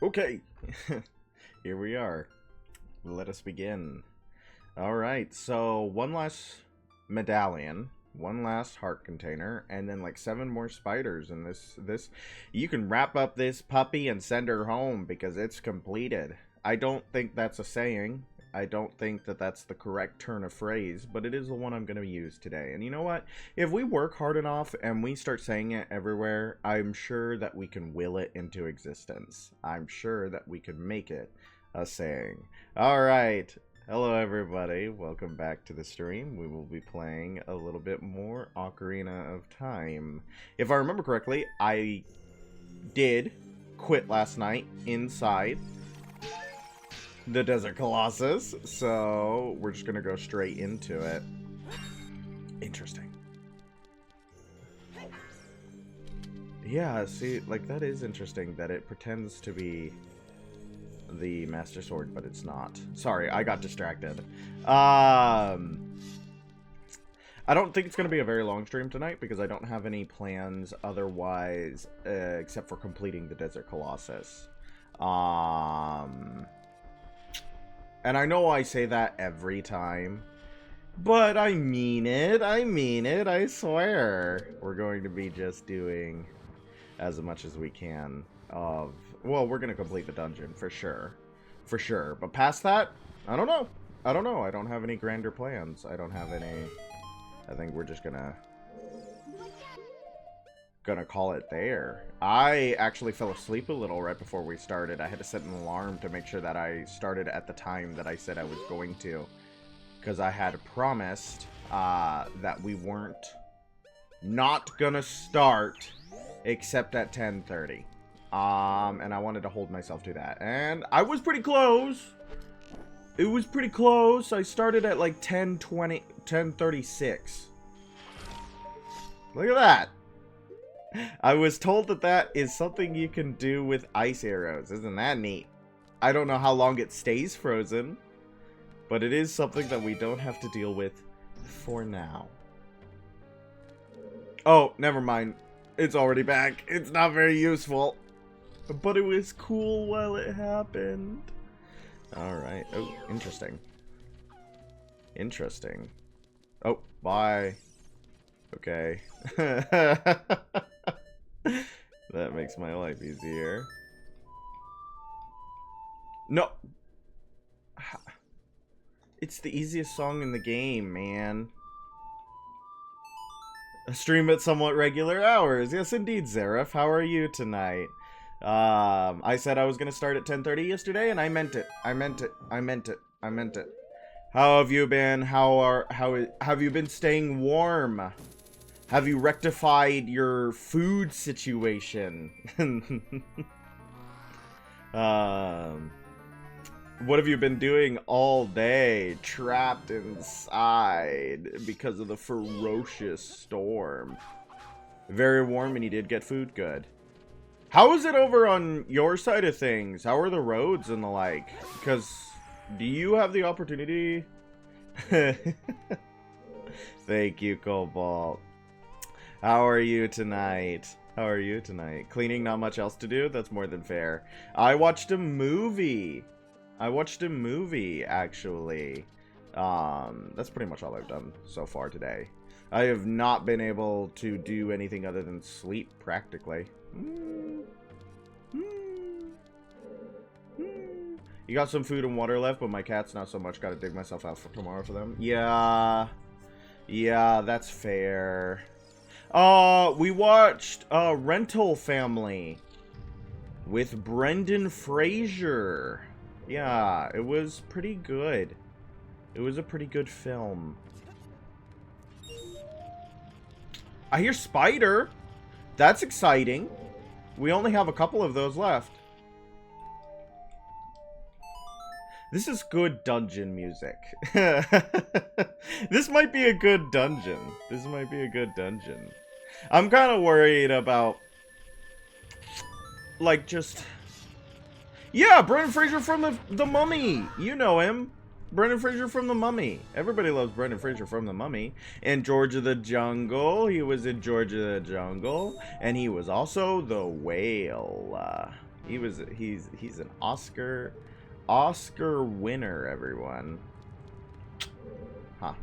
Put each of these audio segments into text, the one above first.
Okay, here we are. Let us begin. Alright, so one last medallion, one last heart container, and then like 7 more spiders. And this you can wrap up this puppy and send her home because it's completed. I don't think that's a saying. I don't think that that's the correct turn of phrase, but it is the one I'm going to use today. And you know what? If we work hard enough and we start saying it everywhere, I'm sure that we can will it into existence. I'm sure that we could make it a saying. Alright. Hello everybody. Welcome back to the stream. We will be playing a little bit more Ocarina of Time. If I remember correctly, I did quit last night inside the Desert Colossus, so we're just gonna go straight into it. Interesting. Yeah, see, like, that is interesting that it pretends to be the Master Sword, but it's not. Sorry, I got distracted. I don't think it's gonna be a very long stream tonight because I don't have any plans otherwise, except for completing the Desert Colossus. And I know I say that every time, but I mean it, I swear. We're going to be just doing as much as we can of, well, we're going to complete the dungeon, for sure. For sure. But past that, I don't know. I don't have any grander plans. I don't have any, I think we're just gonna call it there. I actually fell asleep a little right before we started. I had to set an alarm to make sure that I started at the time that I said I was going to, because I had promised that we weren't not gonna start except at 10:30. And I wanted to hold myself to that, and I was pretty close. It was pretty close. I started at like 10:20, 10:36. Look at that. I was told that that is something you can do with ice arrows. Isn't that neat? I don't know how long it stays frozen, but it is something that we don't have to deal with for now. Oh, never mind. It's already back. It's not very useful, but it was cool while it happened. Alright. Oh, interesting. Interesting. Oh, bye. Okay. That makes my life easier. No! It's the easiest song in the game, man. I stream at somewhat regular hours. Yes, indeed, Zareth. How are you tonight? I said I was going to start at 10:30 yesterday, and I meant it. I meant it. How have you been? How have you been staying warm? Have you rectified your food situation? What have you been doing all day? Trapped inside because of the ferocious storm. Very warm, and you did get food. Good. How is it over on your side of things? How are the roads and the like? Because do you have the opportunity? Thank you, Cobalt. How are you tonight? How are you tonight? Cleaning, not much else to do? That's more than fair. I watched a movie. Actually. That's pretty much all I've done so far today. I have not been able to do anything other than sleep, practically. You got some food and water left, but my cat's not so much. Gotta dig myself out for tomorrow for them. Yeah, that's fair. We watched Rental Family with Brendan Fraser. Yeah, it was pretty good. It was a pretty good film. I hear Spider. That's exciting. We only have a couple of those left. This is good dungeon music. This might be a good dungeon. I'm kind of worried about, like, just... Yeah, Brendan Fraser from the Mummy. You know him. Brendan Fraser from The Mummy. Everybody loves Brendan Fraser from The Mummy. And George of the Jungle. He was in George of the Jungle. And he was also the whale. He's an Oscar winner, everyone. Huh.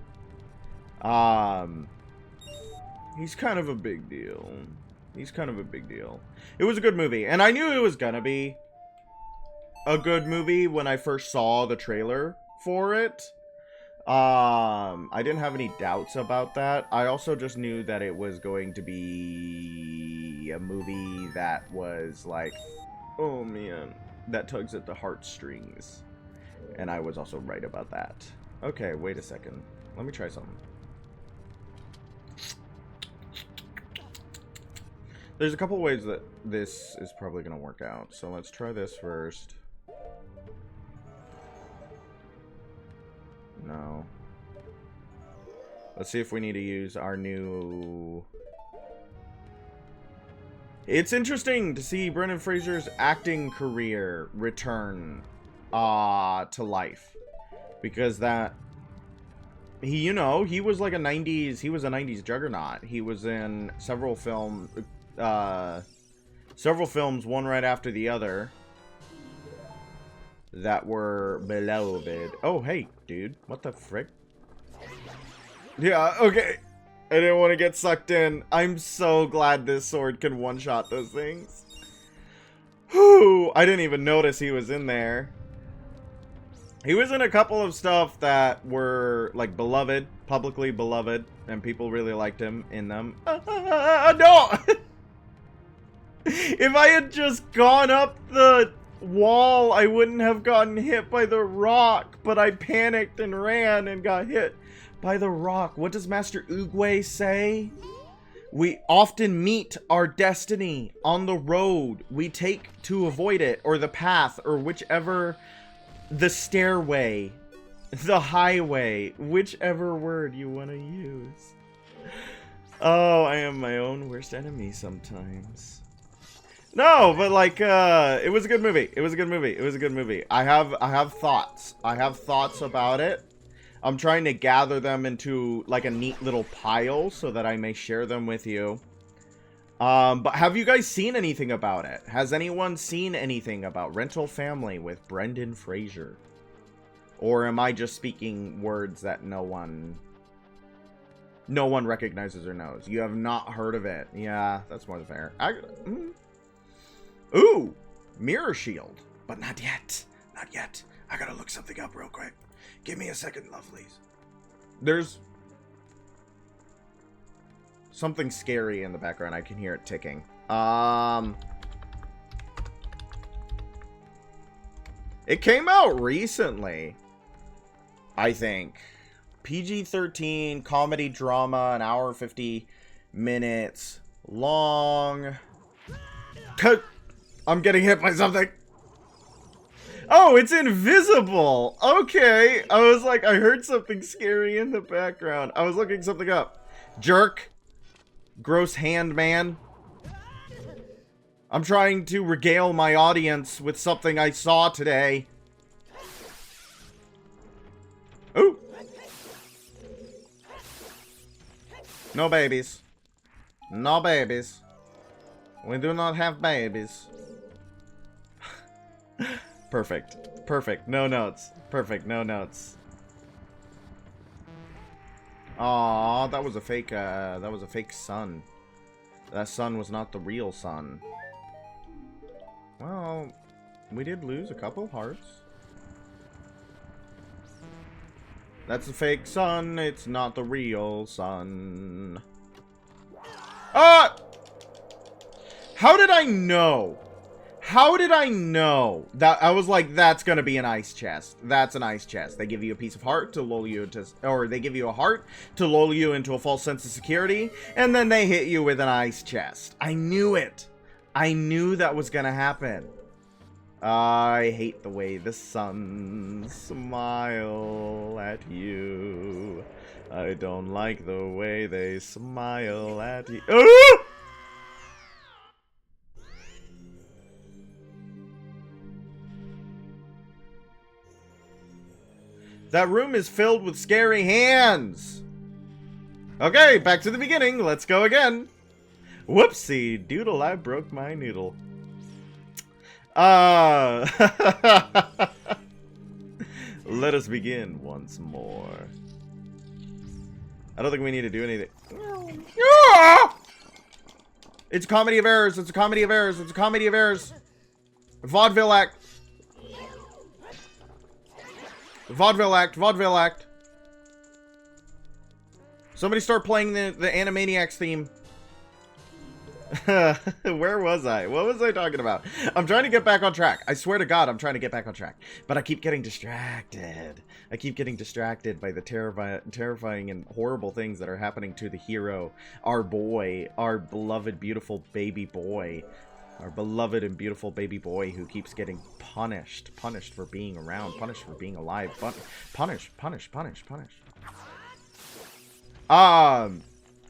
He's kind of a big deal. He's kind of a big deal. It was a good movie, and I knew it was gonna be a good movie when I first saw the trailer for it. I didn't have any doubts about that. I also just knew that it was going to be a movie that was like, oh man, that tugs at the heartstrings. And I was also right about that. Okay, wait a second. Let me try something. There's a couple ways that this is probably going to work out. So let's try this first. No. Let's see if we need to use our new... It's interesting to see Brendan Fraser's acting career return to life. Because that... He was like a 90s... He was a 90s juggernaut. He was in several films, one right after the other, that were beloved. Oh, hey, dude. What the frick? Yeah, okay. I didn't want to get sucked in. I'm so glad this sword can one-shot those things. Whew. I didn't even notice he was in there. He was in a couple of stuff that were, like, beloved. Publicly beloved. And people really liked him in them. No! If I had just gone up the wall, I wouldn't have gotten hit by the rock. But I panicked and ran and got hit by the rock. What does Master Oogway say? We often meet our destiny on the road we take to avoid it, or the path, or whichever, the stairway, the highway, whichever word you want to use. Oh, I am my own worst enemy sometimes. No, but like, it was a good movie. It was a good movie. It was a good movie. I have thoughts. I have thoughts about it. I'm trying to gather them into like a neat little pile so that I may share them with you. But have you guys seen anything about it? Has anyone seen anything about Rental Family with Brendan Fraser? Or am I just speaking words that no one recognizes or knows? You have not heard of it. Yeah, that's more than fair. Ooh, Mirror Shield. But not yet. Not yet. I gotta look something up real quick. Give me a second, lovelies. There's something scary in the background. I can hear it ticking. It came out recently, I think. PG-13 comedy drama, an hour 50 minutes long. I'm getting hit by something. Oh, it's invisible. Okay. I was like, I heard something scary in the background. I was looking something up. Jerk. Gross hand man. I'm trying to regale my audience with something I saw today. Ooh. No babies. No babies. We do not have babies. Perfect. Perfect. No notes. Perfect. No notes. Aw, that was a fake sun. That sun was not the real sun. Well, we did lose a couple hearts. That's a fake sun. It's not the real sun. Ah! How did I know? How did I know that? I was like, that's gonna be an ice chest. That's an ice chest. They give you a piece of heart to lull you into, or they give you a heart to lull you into a false sense of security, and then they hit you with an ice chest. I knew it. I knew that was gonna happen. I hate the way the sun smile at you. I don't like the way they smile at you. Ah! That room is filled with scary hands. Okay, back to the beginning. Let's go again. Whoopsie doodle, I broke my noodle. Let us begin once more. I don't think we need to do anything. It's a comedy of errors. It's a comedy of errors. It's a comedy of errors. Vaudeville act. Vaudeville act. Vaudeville act. Somebody start playing the Animaniacs theme. Where was I? What was I talking about? I'm trying to get back on track. I swear to God, I'm trying to get back on track. But I keep getting distracted. I keep getting distracted by the terrifying and horrible things that are happening to the hero. Our boy. Our beloved, beautiful baby boy. Our beloved and beautiful baby boy who keeps getting punished. Punished for being around. Punished for being alive. Punish.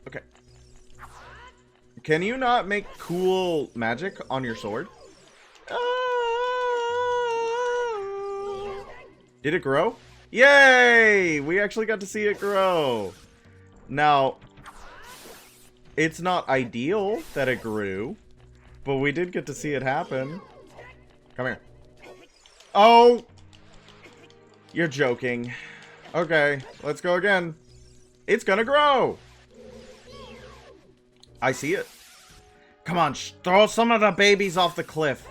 Okay. Can you not make cool magic on your sword? Did it grow? Yay! We actually got to see it grow. Now, it's not ideal that it grew, but we did get to see it happen. Come here. Oh! You're joking. Okay, let's go again. It's gonna grow! I see it. Come on, throw some of the babies off the cliff.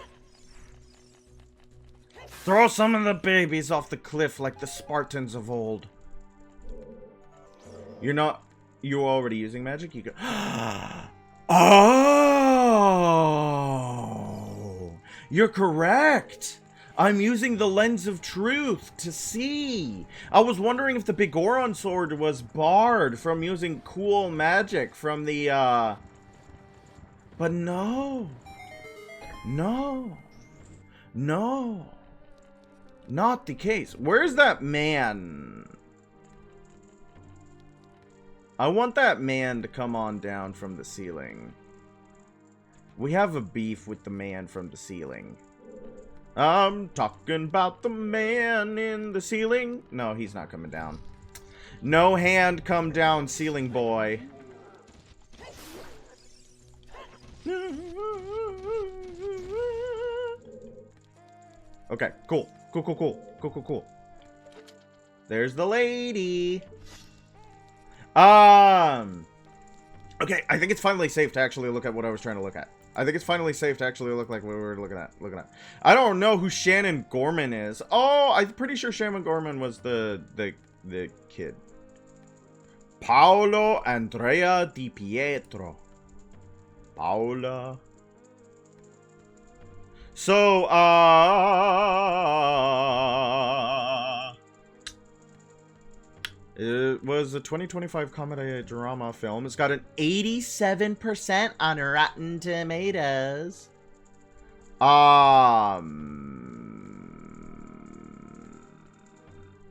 Throw some of the babies off the cliff like the Spartans of old. You're already using magic? You go. Oh! You're correct! I'm using the lens of truth to see. I was wondering if the Bigoron sword was barred from using cool magic from the, But no. No. No. Not the case. Where's that man? I want that man to come on down from the ceiling. We have a beef with the man from the ceiling. I'm talking about the man in the ceiling. No, he's not coming down. No hand come down, ceiling boy. Okay, cool. Cool. There's the lady. Okay, I think it's finally safe to actually look at what I was trying to look at. I think it's finally safe to actually look like what we were looking at. I don't know who Shannon Gorman is. Oh, I'm pretty sure Shannon Gorman was the kid. Paolo Andrea Di Pietro. Paola. So, it was a 2025 comedy drama film. It's got an 87% on Rotten Tomatoes.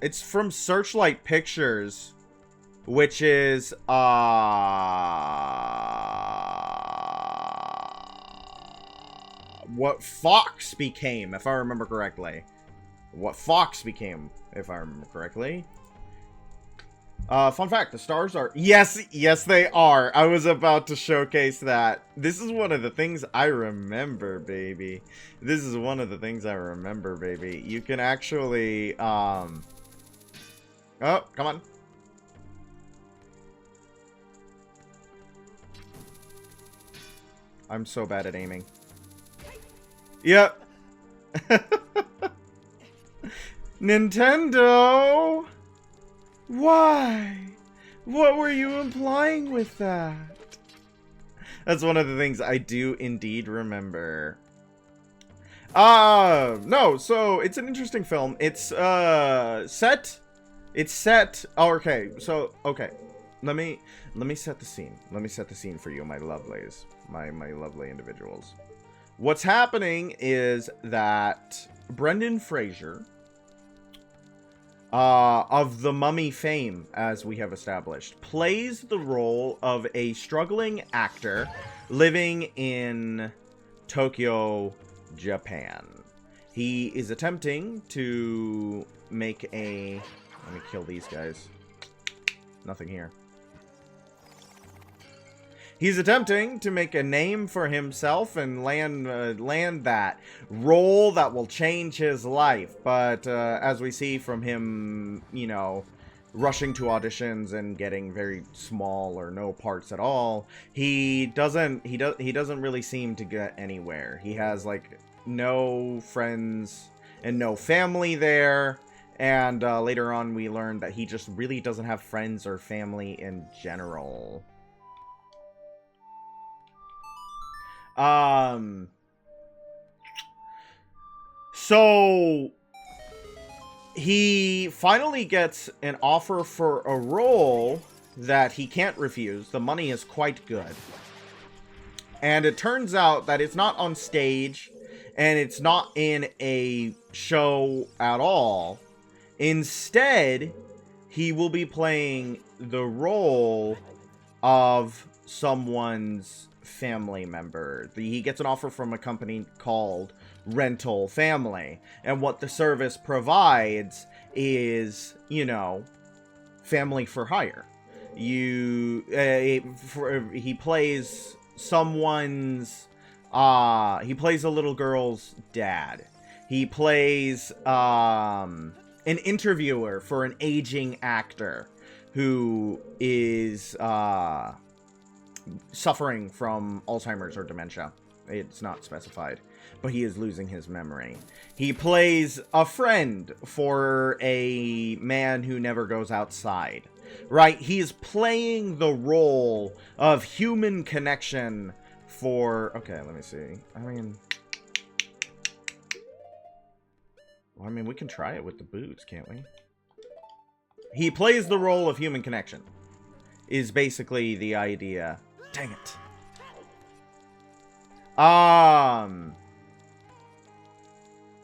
It's from Searchlight Pictures, which is, what Fox became, if I remember correctly. Fun fact, the stars are... Yes, they are. I was about to showcase that. This is one of the things I remember, baby. You can actually, Oh, come on. I'm so bad at aiming. Yep. Nintendo! Why? What were you implying with that? That's one of the things I do indeed remember. No, so it's an interesting film. It's set. Oh, okay. So, okay. Let me set the scene. Let me set the scene for you, my lovelies. My lovely individuals. What's happening is that Brendan Fraser, of the Mummy fame, as we have established, plays the role of a struggling actor living in Tokyo, Japan. He is attempting to make a... Let me kill these guys. Nothing here. He's attempting to make a name for himself and land that role that will change his life. But as we see from him, you know, rushing to auditions and getting very small or no parts at all, he doesn't really seem to get anywhere. He has like no friends and no family there. And later on, we learn that he just really doesn't have friends or family in general. So he finally gets an offer for a role that he can't refuse. The money is quite good. And it turns out that it's not on stage and it's not in a show at all. Instead, he will be playing the role of someone's family member. He gets an offer from a company called Rental Family, and what the service provides is, you know, family for hire. He plays someone's he plays a little girl's dad. He plays an interviewer for an aging actor who is suffering from Alzheimer's or dementia. It's not specified, but he is losing his memory. He plays a friend for a man who never goes outside. Right? He's playing the role of human connection for... Okay, let me see. I mean, we can try it with the boots, can't we? He plays the role of human connection, is basically the idea. Dang it.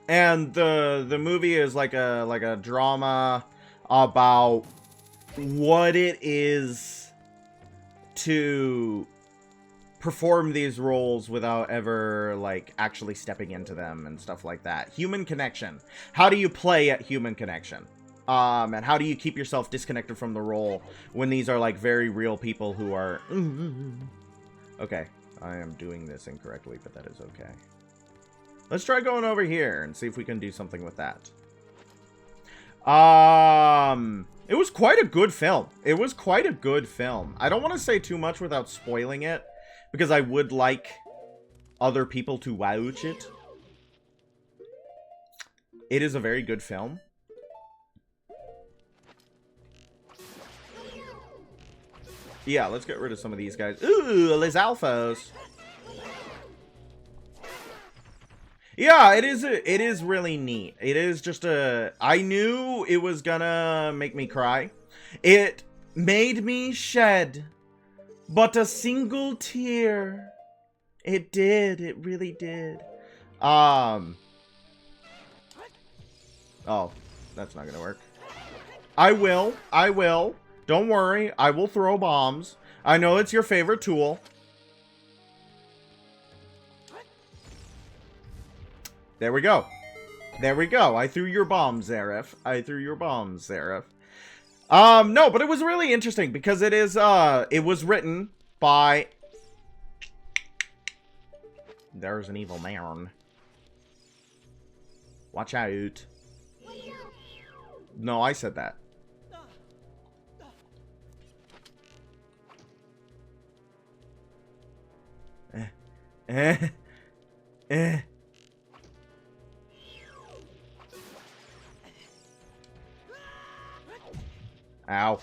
And the movie is like a drama about what it is to perform these roles without ever like actually stepping into them and stuff like that. Human connection. How do you play at human connection? And how do you keep yourself disconnected from the role when these are like very real people who are... Okay, I am doing this incorrectly, but that is okay. Let's try going over here and see if we can do something with that. It was quite a good film. It was quite a good film. I don't want to say too much without spoiling it, because I would like other people to watch it. It is a very good film. Yeah, let's get rid of some of these guys. Ooh, Les Alphos. Yeah, it is really neat. It is just a... I knew it was gonna make me cry. It made me shed but a single tear. It did. It really did. Oh, that's not gonna work. I will. Don't worry, I will throw bombs. I know it's your favorite tool. There we go. There we go. I threw your bombs, Zareth. I threw your bombs, Zareth. No, but it was really interesting because it is, it was written by... There's an evil man. Watch out. No, I said that. Ow.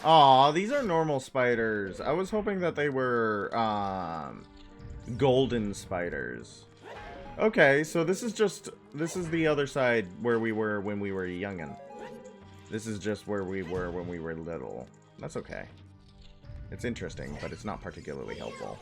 Aw, these are normal spiders. I was hoping that they were, golden spiders. Okay, so this is the other side where we were when we were youngin'. This is just where we were when we were little. That's okay. It's interesting, but it's not particularly helpful.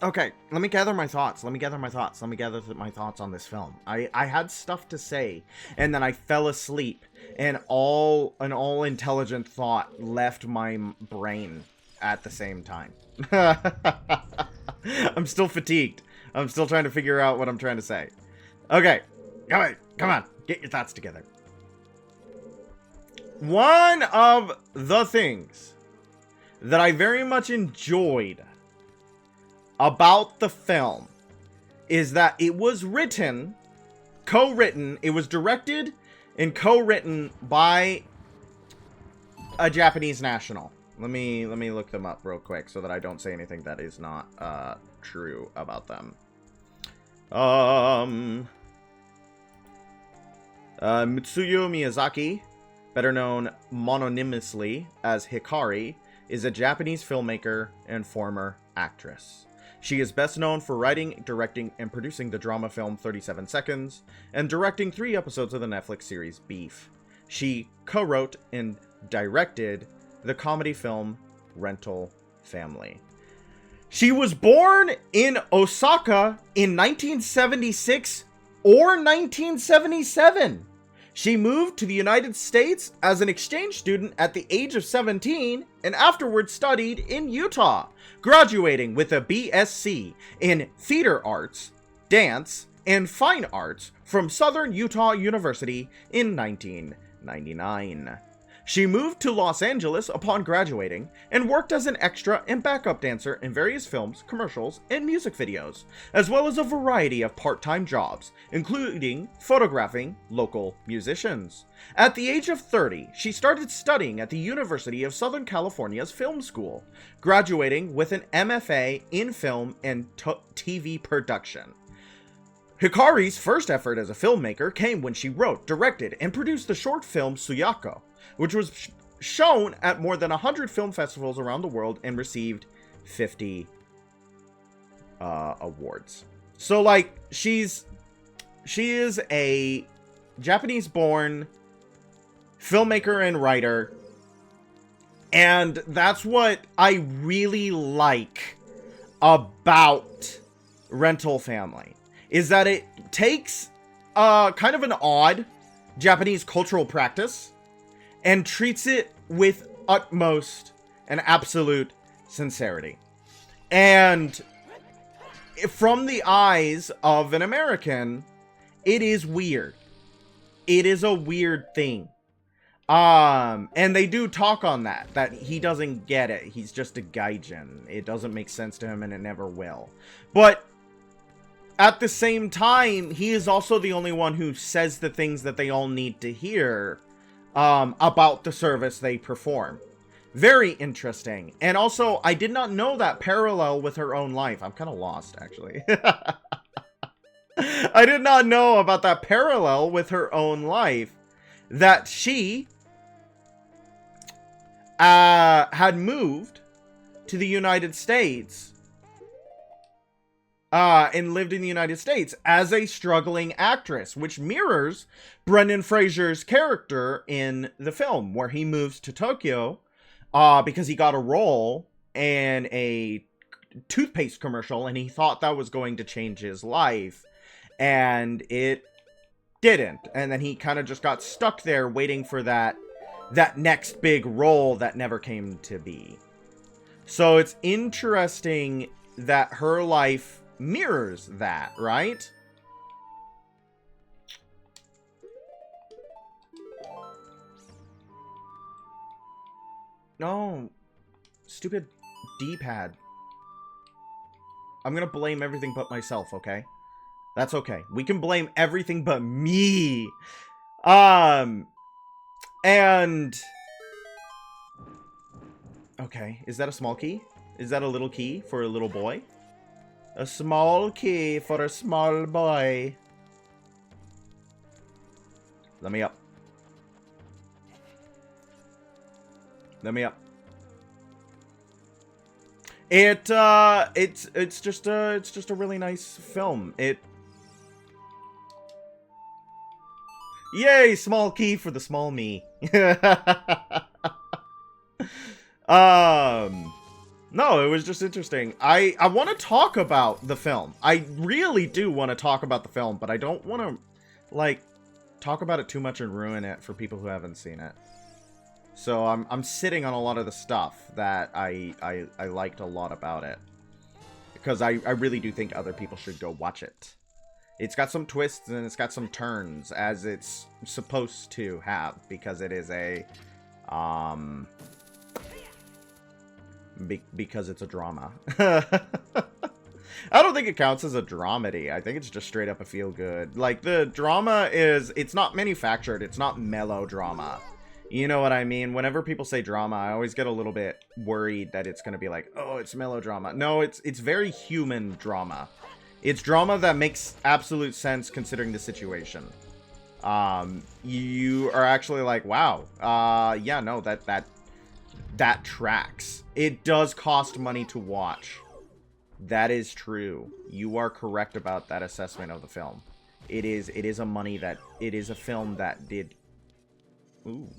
Okay, let me gather my thoughts. Let me gather my thoughts on this film. I had stuff to say, and then I fell asleep, and an all intelligent thought left my brain at the same time. I'm still fatigued. I'm still trying to figure out what I'm trying to say. Okay. Come on. Get your thoughts together. One of the things that I very much enjoyed about the film is that it was co-written, it was directed and co-written by a Japanese national. Let me look them up real quick so that I don't say anything that is not true about them. Mitsuyo Miyazaki, better known mononymously as Hikari, is a Japanese filmmaker and former actress. She is best known for writing, directing, and producing the drama film 37 Seconds, and directing 3 episodes of the Netflix series Beef. She co-wrote and directed the comedy film Rental Family. She was born in Osaka in 1976 or 1977. She moved to the United States as an exchange student at the age of 17 and afterwards studied in Utah, graduating with a BSc in Theater Arts, Dance, and Fine Arts from Southern Utah University in 1999. She moved to Los Angeles upon graduating and worked as an extra and backup dancer in various films, commercials, and music videos, as well as a variety of part-time jobs, including photographing local musicians. At the age of 30, she started studying at the University of Southern California's Film School, graduating with an MFA in film and TV production. Hikari's first effort as a filmmaker came when she wrote, directed, and produced the short film Suyako, which was shown at more than 100 film festivals around the world and received 50 awards. So, like, she is a Japanese-born filmmaker and writer, and that's what I really like about Rental Family, is that it takes kind of an odd Japanese cultural practice and treats it with utmost and absolute sincerity. And from the eyes of an American, it is weird. It is a weird thing. And they do talk on that he doesn't get it. He's just a gaijin. It doesn't make sense to him and it never will. But at the same time, he is also the only one who says the things that they all need to hear about the service they perform. Very interesting. And also, I did not know that parallel with her own life. I'm kind of lost, actually. I did not know about that parallel with her own life. That she had moved to the United States and lived in the United States as a struggling actress, which mirrors Brendan Fraser's character in the film, where he moves to Tokyo because he got a role in a toothpaste commercial and he thought that was going to change his life, and it didn't. And then he kind of just got stuck there waiting for that next big role that never came to be. So it's interesting that her life mirrors that, right? No. Stupid D-pad. I'm gonna blame everything but myself, okay? That's okay. We can blame everything but me. And... Okay, is that a small key? Is that a little key for a little boy? A small key for a small boy. Let me up. Let me up. It's just a really nice film. Yay, small key for the small me. No, it was just interesting. I want to talk about the film. I really do want to talk about the film, but I don't want to, like, talk about it too much and ruin it for people who haven't seen it. So I'm sitting on a lot of the stuff that I liked a lot about it. because I really do think other people should go watch it. It's got some twists and it's got some turns, as it's supposed to have, because it is a, because it's a drama. I don't think it counts as a dramedy. I think it's just straight up a feel-good. Like, the drama is, it's not manufactured. It's not melodrama. You know what I mean? Whenever people say drama, I always get a little bit worried that it's going to be like, oh, it's melodrama. No, it's very human drama. It's drama that makes absolute sense considering the situation. You are actually like, wow, yeah, no, that tracks. It does cost money to watch. That is true. You are correct about that assessment of the film. It is a film that did... Ooh.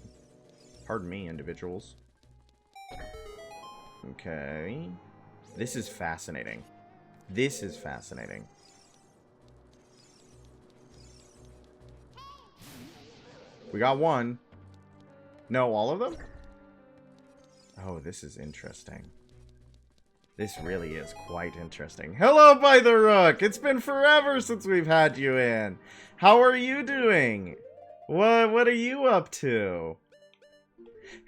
Pardon me, individuals. Okay. This is fascinating. This is fascinating. We got one. No, all of them? Oh, this is interesting. This really is quite interesting. Hello, By the Rook! It's been forever since we've had you in. How are you doing? What are you up to?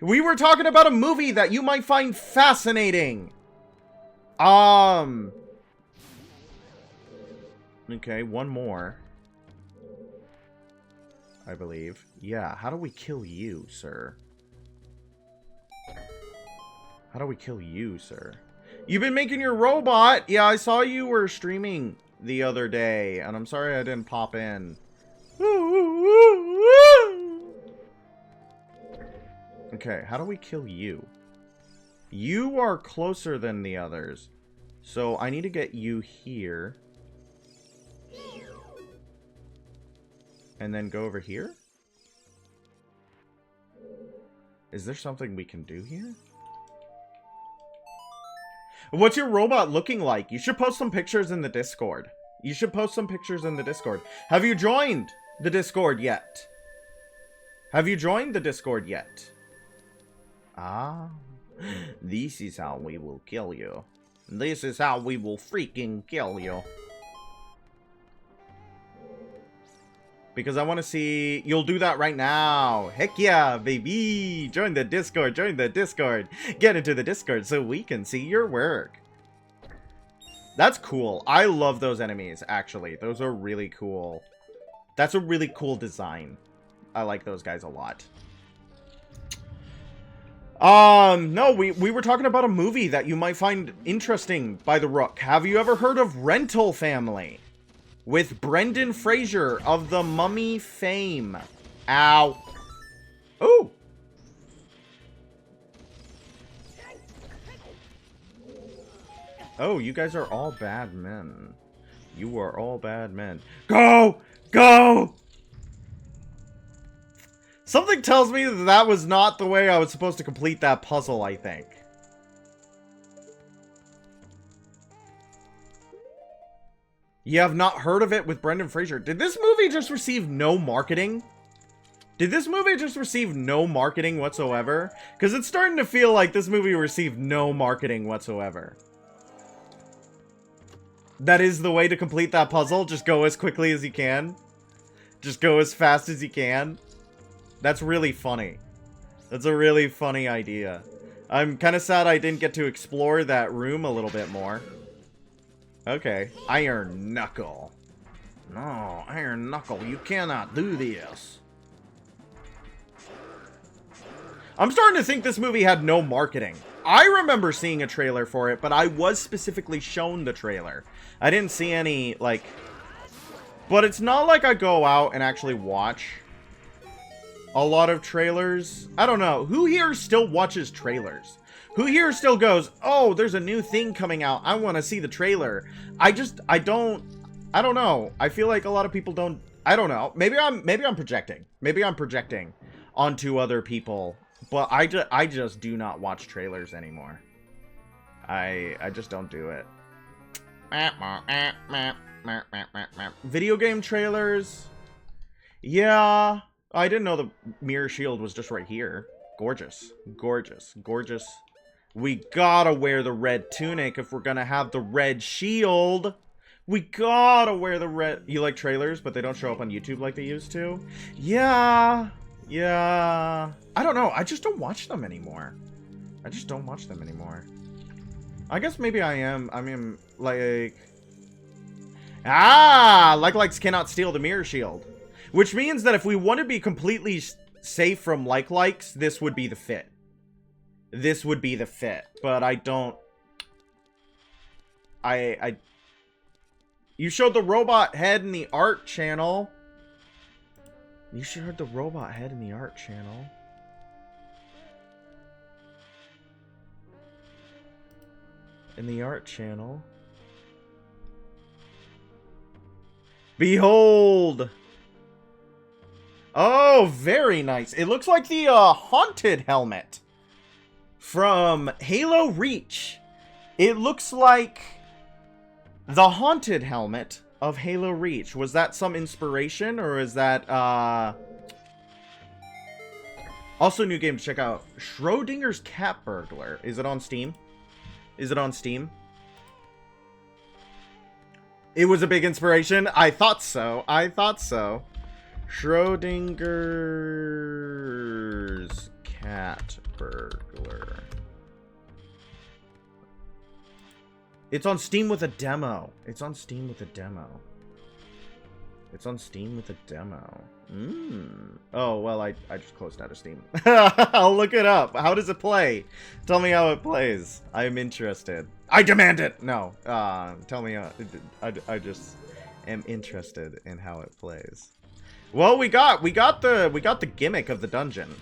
We were talking about a movie that you might find fascinating. Okay, one more. I believe. Yeah, how do we kill you, sir? How do we kill you, sir? You've been making your robot! Yeah, I saw you were streaming the other day, and I'm sorry I didn't pop in. Okay, how do we kill you? You are closer than the others. So I need to get you here. And then go over here? Is there something we can do here? What's your robot looking like? You should post some pictures in the Discord. You should post some pictures in the Discord. Have you joined the Discord yet? Have you joined the Discord yet? Ah, this is how we will kill you. This is how we will freaking kill you. Because I want to see... You'll do that right now. Heck yeah, baby. Join the Discord. Join the Discord. Get into the Discord so we can see your work. That's cool. I love those enemies, actually. Those are really cool. That's a really cool design. I like those guys a lot. No, we were talking about a movie that you might find interesting, By the Rook. Have you ever heard of Rental Family? With Brendan Fraser of the Mummy fame. Ow. Ooh. Oh, you guys are all bad men. You are all bad men. Go! Go! Something tells me that that was not the way I was supposed to complete that puzzle, I think. You have not heard of it with Brendan Fraser. Did this movie just receive no marketing? Did this movie just receive no marketing whatsoever? Because it's starting to feel like this movie received no marketing whatsoever. That is the way to complete that puzzle. Just go as quickly as you can. Just go as fast as you can. That's really funny. That's a really funny idea. I'm kind of sad I didn't get to explore that room a little bit more. Okay. Iron Knuckle. No, Iron Knuckle, you cannot do this. I'm starting to think this movie had no marketing. I remember seeing a trailer for it, but I was specifically shown the trailer. I didn't see any, like... But it's not like I go out and actually watch a lot of trailers. I don't know. Who here still watches trailers? Who here still goes, oh, there's a new thing coming out. I want to see the trailer. I don't know. I feel like a lot of people don't. I don't know. Maybe I'm projecting. Maybe I'm projecting onto other people. But I just do not watch trailers anymore. I just don't do it. Video game trailers. Yeah. I didn't know the mirror shield was just right here. Gorgeous. Gorgeous. Gorgeous. We gotta wear the red tunic if we're gonna have the red shield. We gotta wear the red... You like trailers, but they don't show up on YouTube like they used to? Yeah. Yeah. I don't know. I just don't watch them anymore. I just don't watch them anymore. I guess maybe I am. I mean, like... Ah! Likes cannot steal the mirror shield. Which means that if we want to be completely safe from likes, this would be the fit. This would be the fit. But I don't... You showed the robot head in the art channel. You showed the robot head in the art channel. In the art channel. Behold! Oh, very nice. It looks like the haunted helmet from Halo Reach. It looks like the haunted helmet of Halo Reach. Was that some inspiration, or is that also new game to check out? Schrodinger's Cat Burglar. Is it on Steam? Is it on Steam? It was a big inspiration. I thought so. I thought so. Schrodinger's Cat Burglar. It's on Steam with a demo. It's on Steam with a demo. It's on Steam with a demo. Oh, well, I just closed out of Steam. I'll look it up. How does it play? Tell me how it plays. I'm interested. I demand it! No. Tell me how... I just am interested in how it plays. Well, we got the gimmick of the dungeon.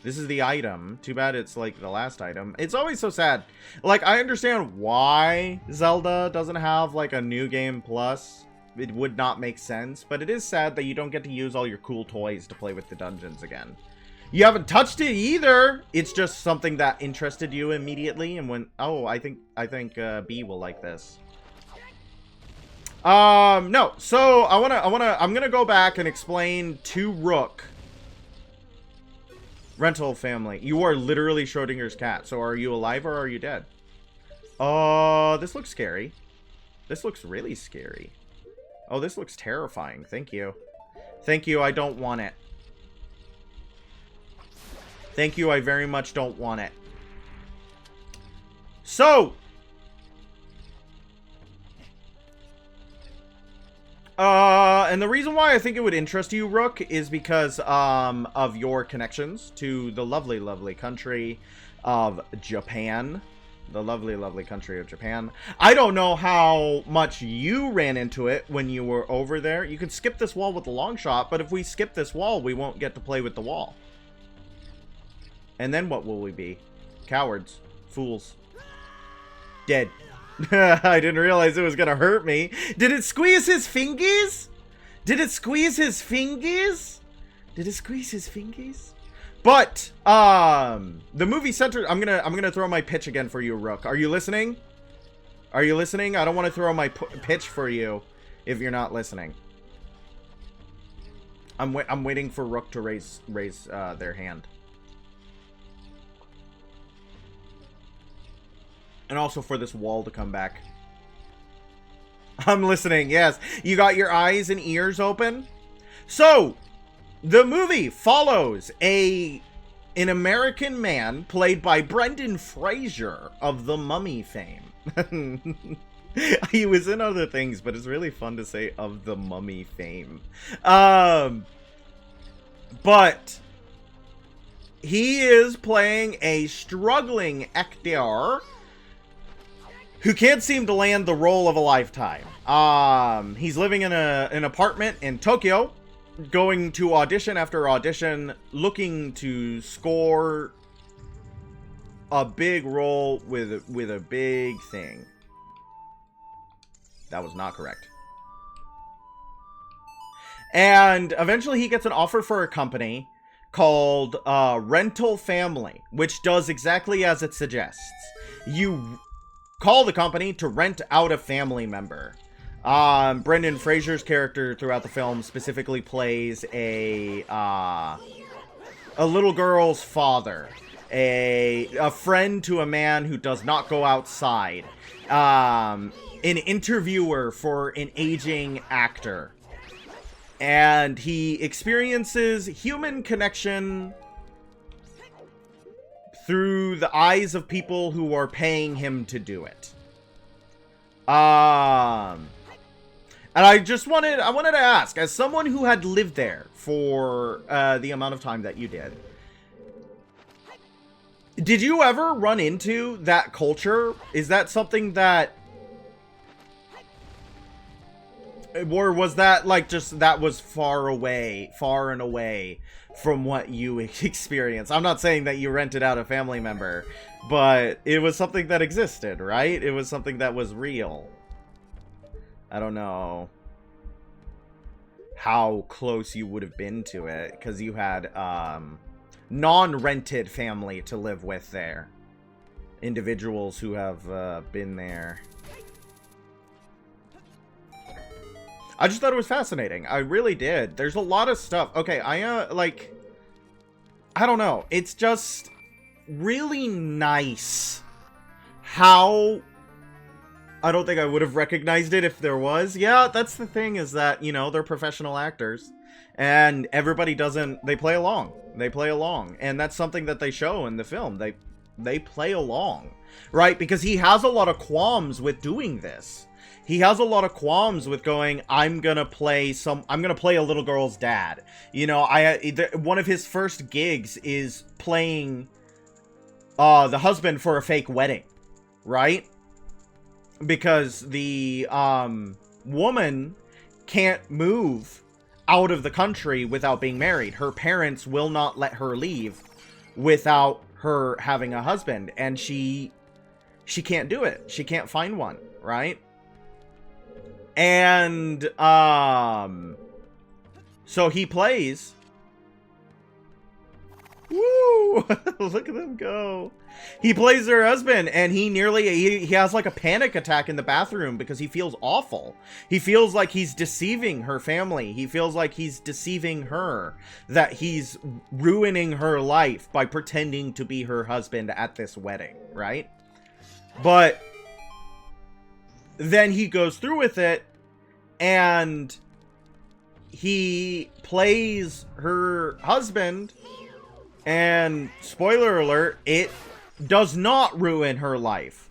This is the item. Too bad it's like the last item. It's always so sad. Like, I understand why Zelda doesn't have like a new game plus. It would not make sense, but it is sad that you don't get to use all your cool toys to play with the dungeons again. You haven't touched it either. It's just something that interested you immediately and when... Oh, I think B will like this. No. So I'm gonna go back and explain to Rook. Rental family. You are literally Schrodinger's cat. So are you alive or are you dead? This looks scary. This looks really scary. Oh, this looks terrifying. Thank you. Thank you. I don't want it. Thank you. I very much don't want it. So. And the reason why I think it would interest you, Rook, is because of your connections to the lovely, lovely country of Japan. The lovely, lovely country of Japan. I don't know how much you ran into it when you were over there. You can skip this wall with the long shot, but if we skip this wall, we won't get to play with the wall. And then what will we be? Cowards. Fools. Dead. I didn't realize it was gonna hurt me. Did it squeeze his fingies? Did it squeeze his fingies? Did it squeeze his fingies? But the movie center. I'm gonna throw my pitch again for you, Rook. Are you listening? Are you listening? I don't want to throw my pitch for you if you're not listening. I'm waiting for Rook to raise their hand. And also for this wall to come back. I'm listening, yes. You got your eyes and ears open? So, the movie follows an American man played by Brendan Fraser of The Mummy fame. He was in other things, but it's really fun to say of The Mummy fame. But he is playing a struggling actor who can't seem to land the role of a lifetime. He's living in an apartment in Tokyo, going to audition after audition, looking to score a big role with a big thing. That was not correct. And eventually he gets an offer for a company called Rental Family, which does exactly as it suggests. You call the company to rent out a family member. Brendan Fraser's character throughout the film specifically plays a little girl's father. a friend to a man who does not go outside, an interviewer for an aging actor, and he experiences human connection through the eyes of people who are paying him to do it. And I wanted to ask, as someone who had lived there for the amount of time that you did you ever run into that culture? Is that something that, or was that like just that was far and away from what you experienced? I'm not saying that you rented out a family member, but it was something that existed, right? It was something that was real. I don't know how close you would have been to it, because you had non-rented family to live with there. Individuals who have been there. I just thought it was fascinating. I really did. There's a lot of stuff. Okay, I don't know. It's just really nice how I don't think I would have recognized it if there was. Yeah, that's the thing, is that, you know, they're professional actors. And everybody they play along. They play along. And that's something that they show in the film. They play along. Right? Because he has a lot of qualms with doing this. He has a lot of qualms with going, I'm gonna play a little girl's dad. You know, one of his first gigs is playing the husband for a fake wedding, right? Because the woman can't move out of the country without being married. Her parents will not let her leave without her having a husband, and she can't do it. She can't find one, right? And, so he plays. Woo! Look at them go. He plays her husband, and he has like a panic attack in the bathroom because he feels awful. He feels like he's deceiving her family. He feels like he's deceiving her, that he's ruining her life by pretending to be her husband at this wedding, right? But then he goes through with it, and he plays her husband, and spoiler alert, it does not ruin her life.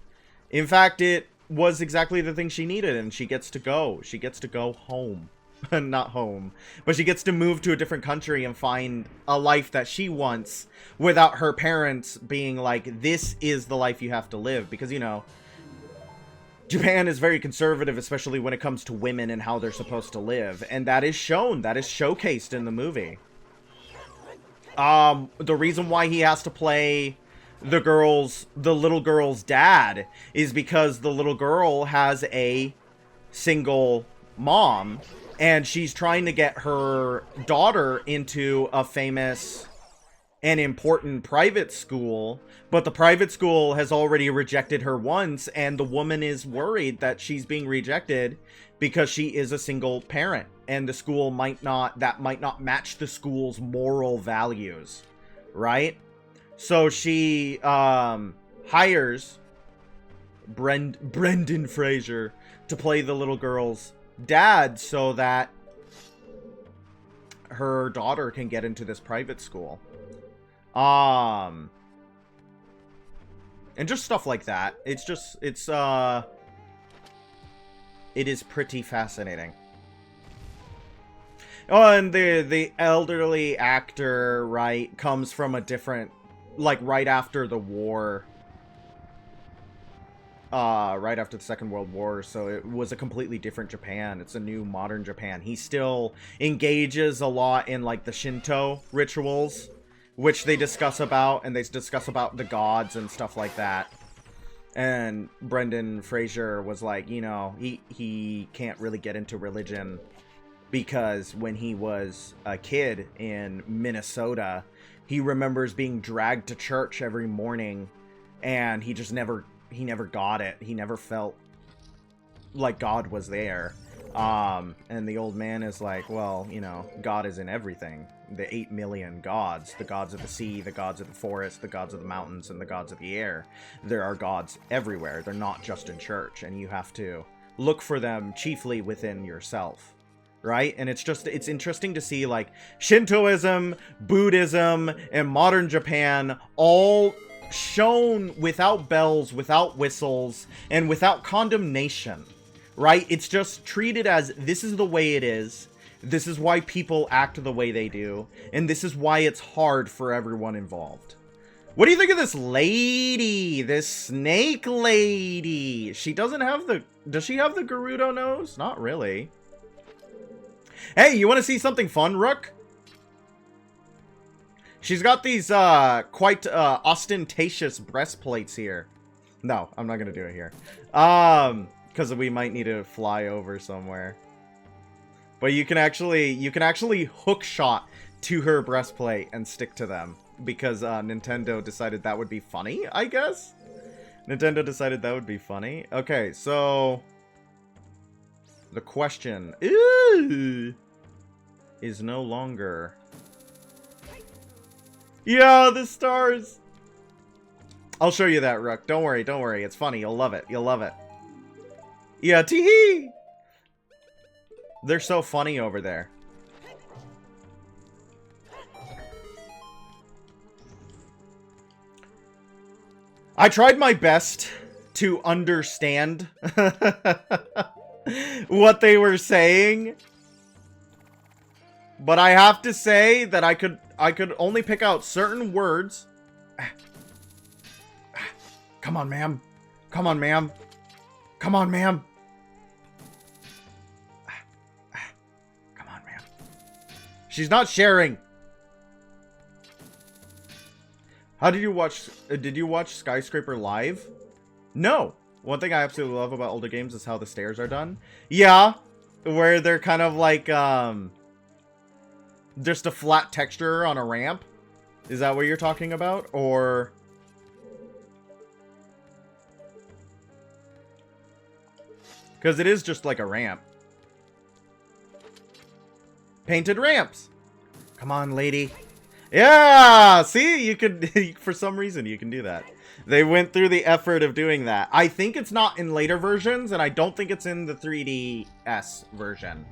In fact, it was exactly the thing she needed, and she gets to go. She gets to go home. Not home. But she gets to move to a different country and find a life that she wants without her parents being like, this is the life you have to live. Because, you know, Japan is very conservative, especially when it comes to women and how they're supposed to live. And that is shown. That is showcased in the movie. The reason why he has to play the little girl's dad is because the little girl has a single mom, and she's trying to get her daughter into a famous and important private school, but the private school has already rejected her once, and the woman is worried that she's being rejected because she is a single parent, and the school might not match the school's moral values, right? So she hires Brendan Fraser to play the little girl's dad so that her daughter can get into this private school. And just stuff like that. It is pretty fascinating. Oh, and the elderly actor, right, comes from a different, like, right after the war. Right after the Second World War, so it was a completely different Japan. It's a new, modern Japan. He still engages a lot in, like, the Shinto rituals, which they discuss about, and they discuss about the gods and stuff like that. And Brendan Fraser was like, you know, he can't really get into religion because when he was a kid in Minnesota, he remembers being dragged to church every morning, and he never got it. He never felt like God was there. And the old man is like, well, you know, God is in everything. the 8 million gods, the gods of the sea, the gods of the forest, the gods of the mountains, and the gods of the air. There are gods everywhere. They're not just in church, and you have to look for them chiefly within yourself, right? And it's interesting to see, like, Shintoism, Buddhism, and modern Japan all shown without bells, without whistles, and without condemnation, right? It's just treated as, this is the way it is. This is why people act the way they do. And this is why it's hard for everyone involved. What do you think of this lady? This snake lady? She doesn't have the... Does she have the Gerudo nose? Not really. Hey, you want to see something fun, Rook? She's got these quite ostentatious breastplates here. No, I'm not going to do it here. Because we might need to fly over somewhere. But you can actually hook shot to her breastplate and stick to them. Because Nintendo decided that would be funny, I guess? Nintendo decided that would be funny. Okay, so... The question is no longer... Yeah, the stars! I'll show you that, Rook. Don't worry, don't worry. It's funny. You'll love it. You'll love it. Yeah, tee-hee! They're so funny over there. I tried my best to understand what they were saying. But I have to say that I could only pick out certain words. Come on, ma'am. Come on, ma'am. Come on, ma'am. Come on, ma'am. She's not sharing. How did you watch Skyscraper live? No. One thing I absolutely love about older games is how the stairs are done. Yeah, where they're kind of like just a flat texture on a ramp. Is that what you're talking about? Or because it is just like a ramp. Painted ramps. Come on, lady. Yeah, see, you could, for some reason, you can do that. They went through the effort of doing that. I think it's not in later versions, and I don't think it's in the 3DS version.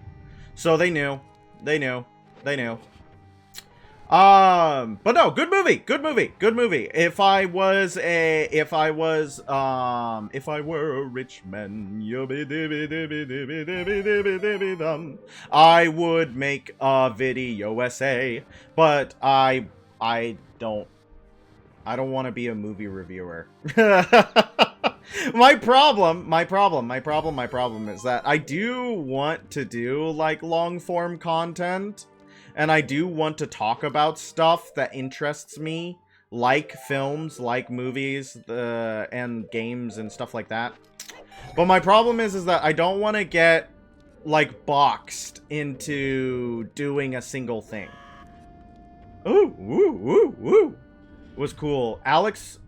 So they knew. They knew. They knew. But no, good movie, good movie, good movie. If I were a rich man, I would make a video essay, but I don't want to be a movie reviewer. My problem is that I do want to do like long form content. And I do want to talk about stuff that interests me, like films, like movies, and games and stuff like that. But my problem is that I don't want to get, like, boxed into doing a single thing. Ooh, woo, woo, woo. It was cool. Alex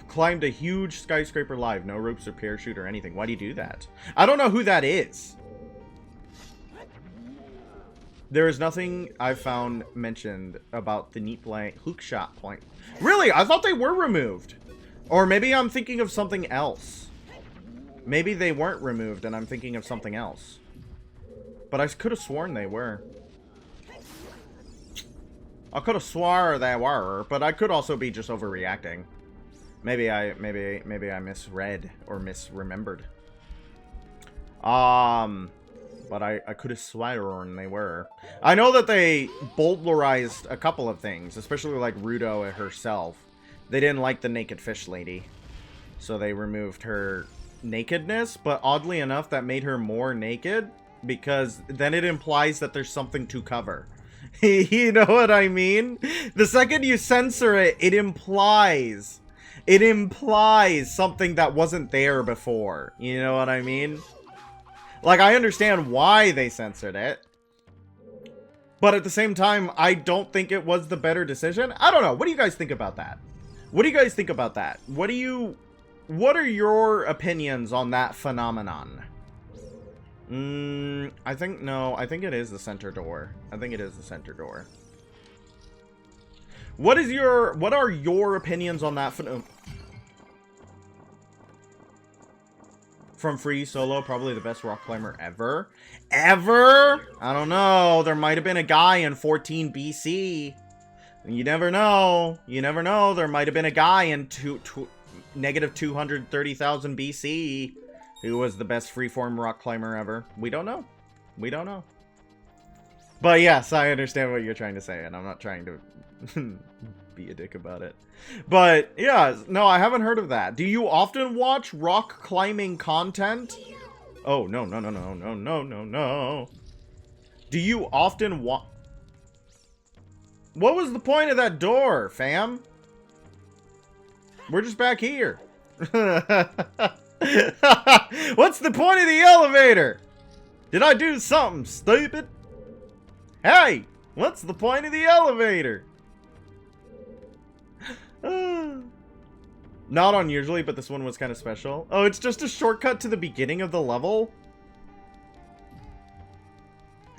climbed a huge skyscraper live. No ropes or parachute or anything. Why do you do that? I don't know who that is. There is nothing I've found mentioned about the neat blank hookshot point. Really? I thought they were removed. Or maybe I'm thinking of something else. Maybe they weren't removed and I'm thinking of something else. But I could have sworn they were. I could have swore they were, but I could also be just overreacting. Maybe I misread or misremembered. But I could have sworn they were. I know that they bowdlerized a couple of things, especially like Rudo herself. They didn't like the naked fish lady, so they removed her nakedness, but oddly enough, that made her more naked, because then it implies that there's something to cover. You know what I mean? The second you censor it, it implies something that wasn't there before. You know what I mean? Like, I understand why they censored it, but at the same time, I don't think it was the better decision. I don't know. What do you guys think about that? What do you guys think about that? What are your opinions on that phenomenon? I think it is the center door. I think it is the center door. What are your opinions on that from Free Solo? Probably the best rock climber ever. Ever? I don't know. There might have been a guy in 14 BC. You never know. You never know. There might have been a guy in negative 230,000 BC who was the best freeform rock climber ever. We don't know. We don't know. But yes, I understand what you're trying to say, and I'm not trying to be a dick about it. But yeah, no, I haven't heard of that. Do you often watch rock climbing content? Oh, no, no, no, no, no, no, no, no. Do you often watch... What was the point of that door, fam? We're just back here. What's the point of the elevator? Did I do something stupid? Hey, what's the point of the elevator? Not unusually, but this one was kind of special. Oh, it's just a shortcut to the beginning of the level?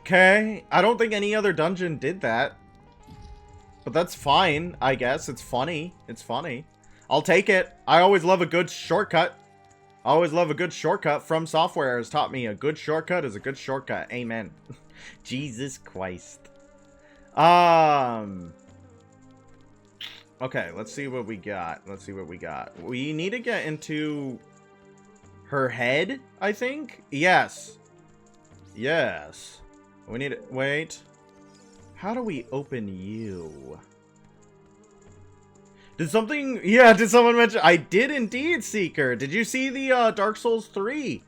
Okay, I don't think any other dungeon did that. But that's fine, I guess. It's funny. It's funny. I'll take it. I always love a good shortcut. I always love a good shortcut. From Software has taught me a good shortcut is a good shortcut. Amen. Jesus Christ. Okay, let's see what we got. Let's see what we got. We need to get into her head, I think? Yes. Yes. We need to... Wait. How do we open you? Did something... Yeah, did someone mention... I did indeed, Seeker. Did you see the Dark Souls 3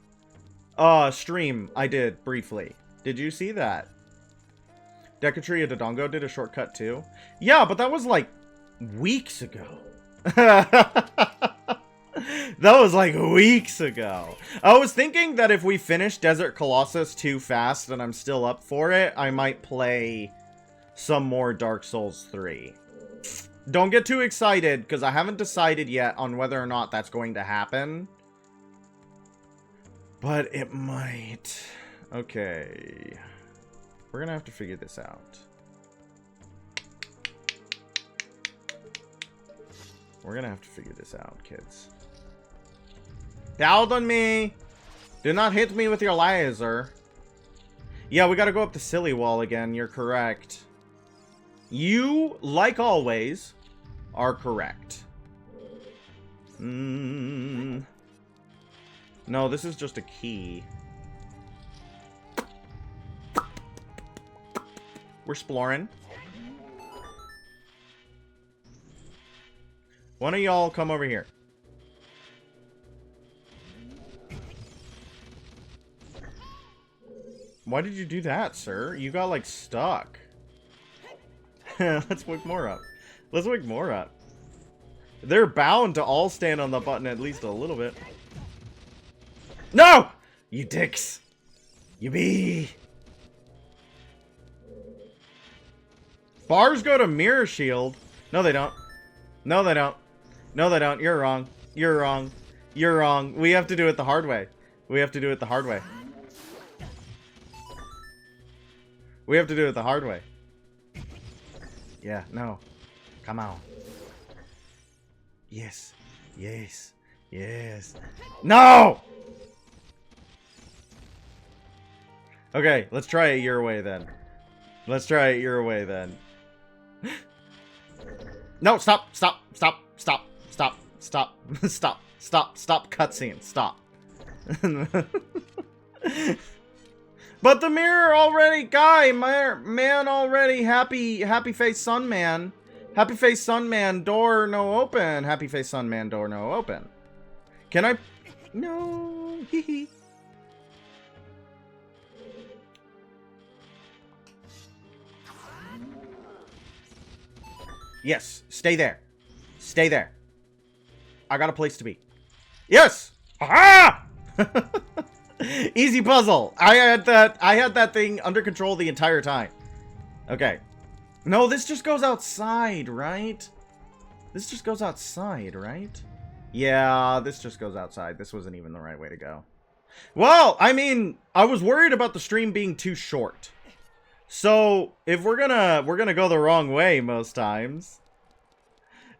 stream? I did, briefly. Did you see that? Decatria Dodongo did a shortcut too. Yeah, but that was like weeks ago. That was like weeks ago. I was thinking that if we finish Desert Colossus too fast and I'm still up for it, I might play some more Dark Souls 3. Don't get too excited, because I haven't decided yet on whether or not that's going to happen. But it might. Okay. We're gonna have to figure this out. We're gonna have to figure this out, kids. Pardon me! Do not hit me with your laser. Yeah, we gotta go up the silly wall again. You're correct. You, like always, are correct. No, this is just a key. We're exploring. One of y'all come over here. Why did you do that, sir? You got, like, stuck. Let's wake more up. Let's wake more up. They're bound to all stand on the button at least a little bit. No! You dicks. You be. Bars go to Mirror Shield. No, they don't. No, they don't. No, they don't. You're wrong. You're wrong. You're wrong. We have to do it the hard way. We have to do it the hard way. We have to do it the hard way. Yeah, no. Come on. Yes. Yes. Yes. No! Okay, let's try it your way then. Let's try it your way then. No, stop, stop, stop, stop, stop, stop, stop, stop, stop, cutscene, stop. But the mirror already, guy, man already, happy face sun man. Happy face sun man, door no open. Happy face sun man, door no open. Can I? No, hee hee. Yes, stay there. Stay there. I got a place to be. Yes! Ha! Easy puzzle. I had that thing under control the entire time. Okay. No, this just goes outside, right? This just goes outside, right? Yeah, this just goes outside. This wasn't even the right way to go. Well, I mean, I was worried about the stream being too short. So, if we're gonna go the wrong way most times,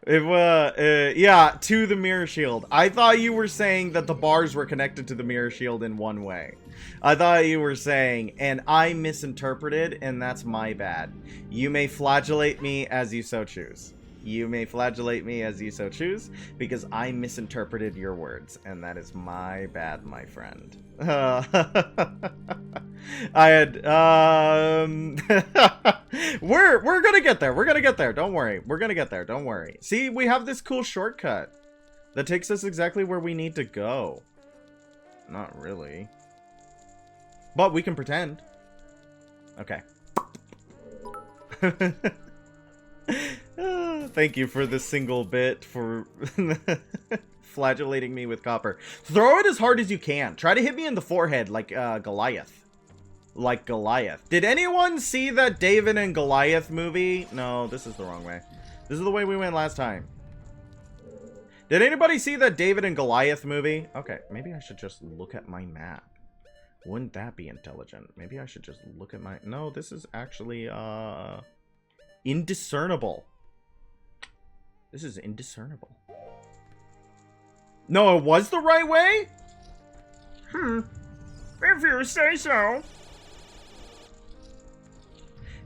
Yeah, to the mirror shield. I thought you were saying that the bars were connected to the mirror shield in one way. I thought you were saying, and I misinterpreted, and that's my bad. You may flagellate me as you so choose. You may flagellate me as you so choose, because I misinterpreted your words, and that is my bad, my friend. I had, we're gonna get there. We're gonna get there. Don't worry. We're gonna get there. Don't worry. See, we have this cool shortcut that takes us exactly where we need to go. Not really. But we can pretend. Okay. Thank you for the single bit for flagellating me with copper. Throw it as hard as you can. Try to hit me in the forehead like Goliath. Like Goliath. Did anyone see that David and Goliath movie? No, this is the wrong way. This is the way we went last time. Did anybody see that David and Goliath movie? Okay, maybe I should just look at my map. Wouldn't that be intelligent? Maybe I should just look at my... No, this is actually, indiscernible. This is indiscernible. No, it was the right way? If you say so.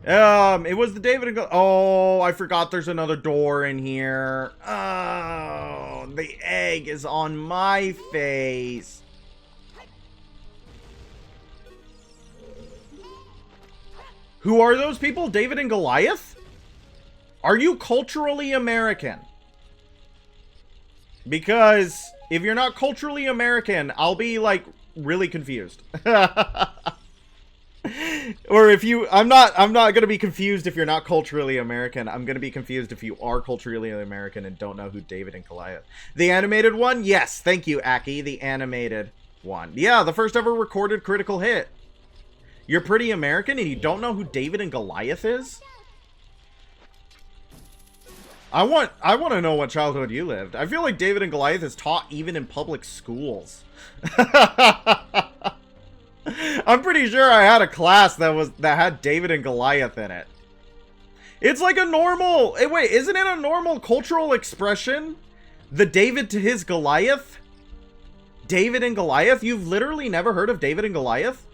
It was the David and Oh, I forgot there's another door in here. Oh, the egg is on my face. Who are those people? David and Goliath? Are you culturally American? Because if you're not culturally American, I'll be like really confused. Or if you, I'm not gonna be confused if you're not culturally American. I'm gonna be confused if you are culturally American and don't know who David and Goliath. The animated one? Yes, thank you, Aki. The animated one. Yeah, the first ever recorded critical hit. You're pretty American and you don't know who David and Goliath is? I want to know what childhood you lived. I feel like David and Goliath is taught even in public schools. I'm pretty sure I had a class that had David and Goliath in it. It's like a normal... Wait, isn't it a normal cultural expression? The David to his Goliath? David and Goliath? You've literally never heard of David and Goliath?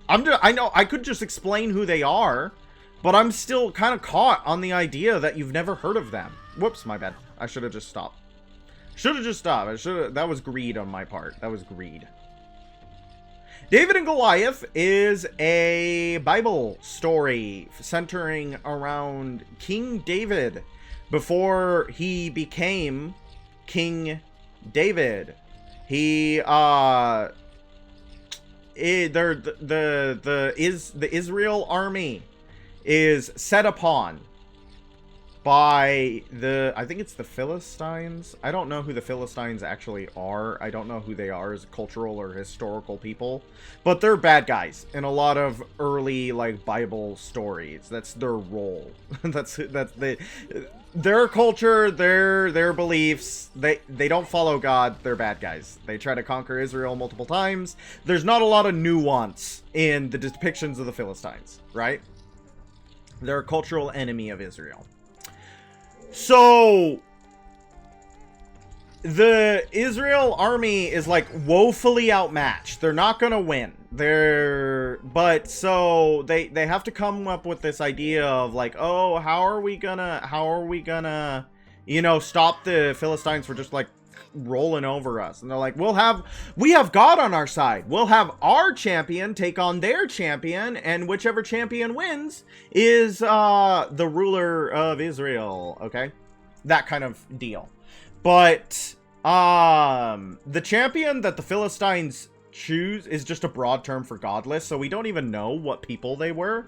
I know I could just explain who they are, but I'm still kind of caught on the idea that you've never heard of them. Whoops, my bad. I should have just stopped. Should have just stopped. That was greed on my part. That was greed. David and Goliath is a Bible story centering around King David before he became King David. He the Israel army is set upon by I think it's the Philistines. I don't know who the Philistines actually are. I don't know who they are as cultural or historical people, but they're bad guys in a lot of early like Bible stories. That's their role. that's their culture, their beliefs. They don't follow God. They're bad guys. They try to conquer Israel multiple times. There's not a lot of nuance in the depictions of the Philistines, right? They're a cultural enemy of Israel. So the Israel army is like woefully outmatched. They're not gonna win. So they have to come up with this idea of like, oh, how are we gonna, you know, stop the Philistines from just like rolling over us? And they're like, we have God on our side. We'll have our champion take on their champion, and whichever champion wins is the ruler of Israel. Okay, that kind of deal. But the champion that the Philistines choose is just a broad term for godless, so we don't even know what people they were.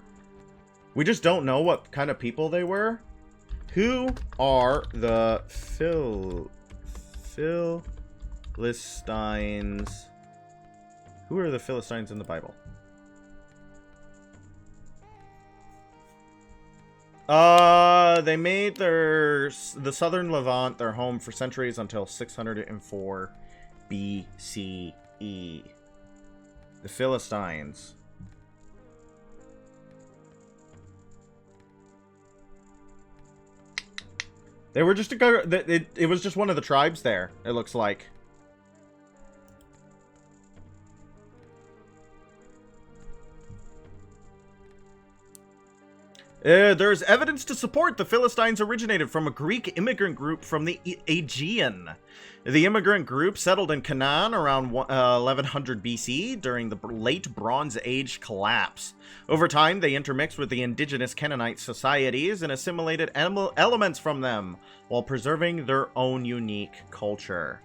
We just don't know what kind of people they were. Who are the Philistines? Who are the Philistines in the Bible? They made the southern Levant their home for centuries until 604 BCE. The Philistines. They were just it was just one of the tribes there, it looks like. There's evidence to support the Philistines originated from a Greek immigrant group from the Aegean. The immigrant group settled in Canaan around 1100 BC during the late Bronze Age collapse. Over time, they intermixed with the indigenous Canaanite societies and assimilated elements from them, while preserving their own unique culture.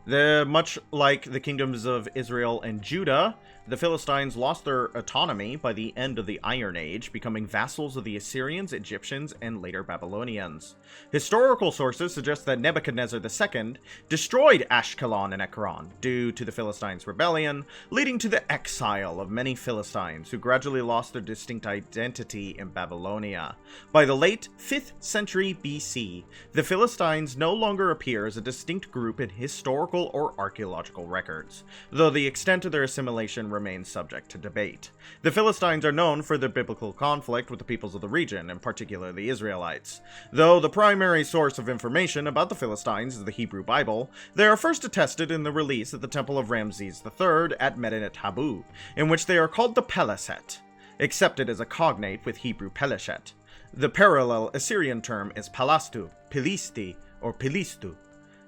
Much like the kingdoms of Israel and Judah, the Philistines lost their autonomy by the end of the Iron Age, becoming vassals of the Assyrians, Egyptians, and later Babylonians. Historical sources suggest that Nebuchadnezzar II destroyed Ashkelon and Ekron due to the Philistines' rebellion, leading to the exile of many Philistines who gradually lost their distinct identity in Babylonia. By the late 5th century BC, the Philistines no longer appear as a distinct group in historical or archaeological records, though the extent of their assimilation remains subject to debate. The Philistines are known for their biblical conflict with the peoples of the region, in particular the Israelites. Though the primary source of information about the Philistines is the Hebrew Bible, they are first attested in the release of the Temple of Ramses III at Medinet Habu, in which they are called the Peleset, accepted as a cognate with Hebrew Peleshet. The parallel Assyrian term is Palastu, Pilisti, or Pilistu.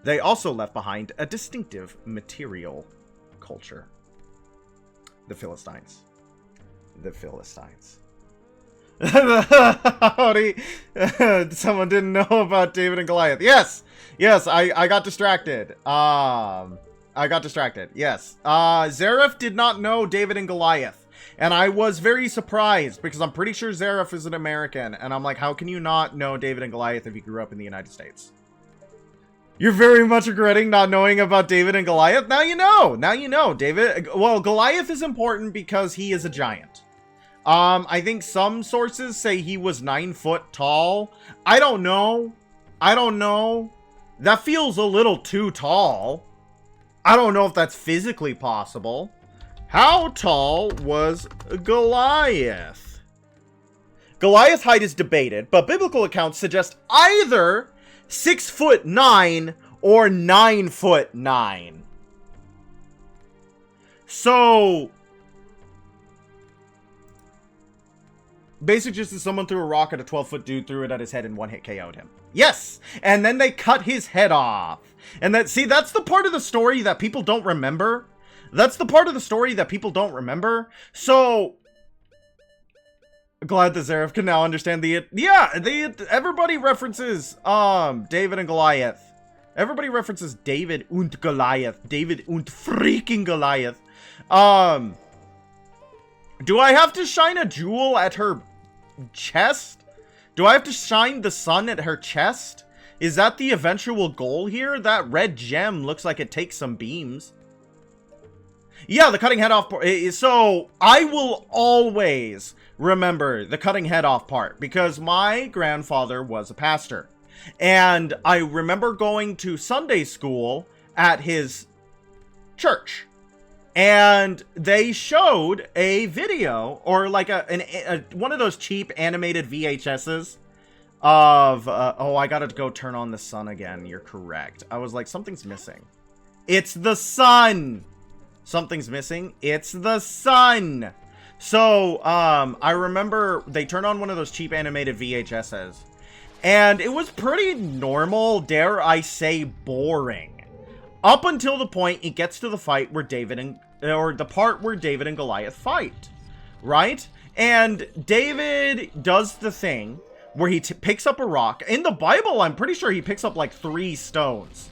They also left behind a distinctive material culture. The Philistines. The Philistines. Someone didn't know about David and Goliath. Yes! Yes, I got distracted. I got distracted. Yes. Zareth did not know David and Goliath. And I was very surprised because I'm pretty sure Zareth is an American. And I'm like, how can you not know David and Goliath if you grew up in the United States? You're very much regretting not knowing about David and Goliath? Now you know. Now you know. Well, Goliath is important because he is a giant. I think some sources say he was 9 foot tall. I don't know. I don't know. That feels a little too tall. I don't know if that's physically possible. How tall was Goliath? Goliath's height is debated, but biblical accounts suggest either 6'9" or 9'9". So basic just as someone threw a rock at a 12-foot dude, threw it at his head, and one hit KO'd him. Yes! And then they cut his head off. And that's the part of the story that people don't remember. That's the part of the story that people don't remember. So glad that Zareth can now understand everybody references David and Goliath. Everybody references David und Goliath. David und freaking Goliath. Do I have to shine a jewel at her chest? Do I have to shine the sun at her chest? Is that the eventual goal here? That red gem looks like it takes some beams. Yeah, the cutting head off part. So I will always remember the cutting head off part because my grandfather was a pastor. And I remember going to Sunday school at his church. And they showed a video or like one of those cheap animated VHSs of oh, I gotta go turn on the sun again. You're correct. I was like, something's missing. It's the sun. Something's missing. It's the sun. So I remember they turned on one of those cheap animated VHSs, and it was pretty normal, dare I say boring, up until the point it gets to the fight where the part where David and Goliath fight, right? And David does the thing where he picks up a rock. In the Bible, I'm pretty sure he picks up like 3 stones,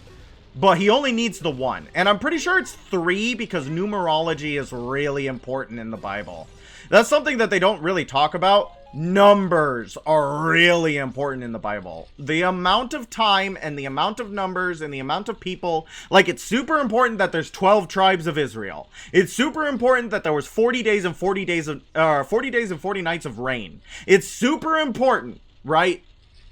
but he only needs the 1. And I'm pretty sure it's 3 because numerology is really important in the Bible. That's something that they don't really talk about. Numbers are really important in the Bible. The amount of time and the amount of numbers and the amount of people, like, it's super important that there's 12 tribes of Israel. It's super important that there was 40 days and 40 days of 40 days and 40 nights of rain. It's super important, right?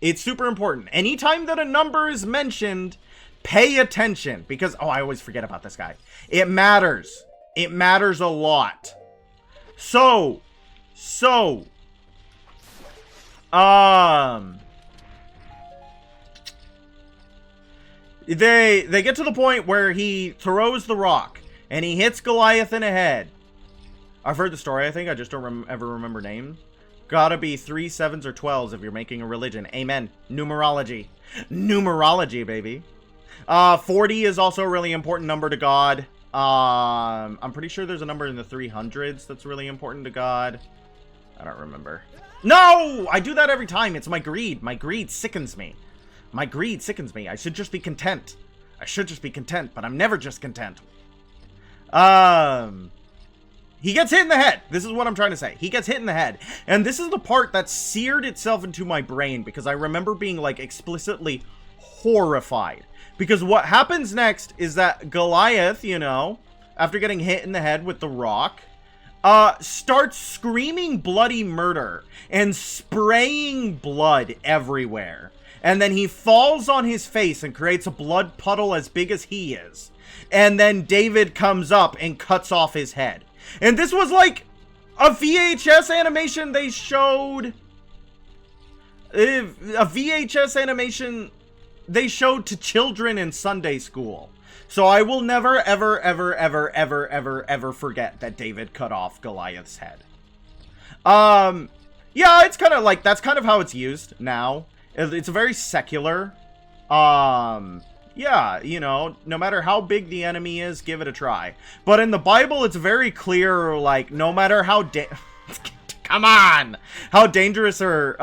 It's super important. Anytime that a number is mentioned, pay attention because, oh, I always forget about this guy. It matters. It matters a lot. So So, they get to the point where he throws the rock and he hits Goliath in the head. I've heard the story, I think. I just don't ever remember name. Gotta be 3 7s or 12s if you're making a religion. Amen. Numerology. Numerology, baby. 40 is also a really important number to God. I'm pretty sure there's a number in the 300s that's really important to God. I don't remember. No! I do that every time. It's my greed. My greed sickens me. My greed sickens me. I should just be content. I should just be content, but I'm never just content. He gets hit in the head. This is what I'm trying to say. He gets hit in the head. And this is the part that seared itself into my brain because I remember being, like, explicitly horrified. Because what happens next is that Goliath, you know, after getting hit in the head with the rock, starts screaming bloody murder and spraying blood everywhere. And then he falls on his face and creates a blood puddle as big as he is. And then David comes up and cuts off his head. And this was like a VHS animation they showed. A VHS animation they showed to children in Sunday school. So I will never, ever, ever, ever, ever, ever, ever forget that David cut off Goliath's head. Yeah, it's kind of like, that's kind of how it's used now. It's very secular. Yeah, you know, no matter how big the enemy is, give it a try. But in the Bible, it's very clear, like, no matter how come on! How dangerous or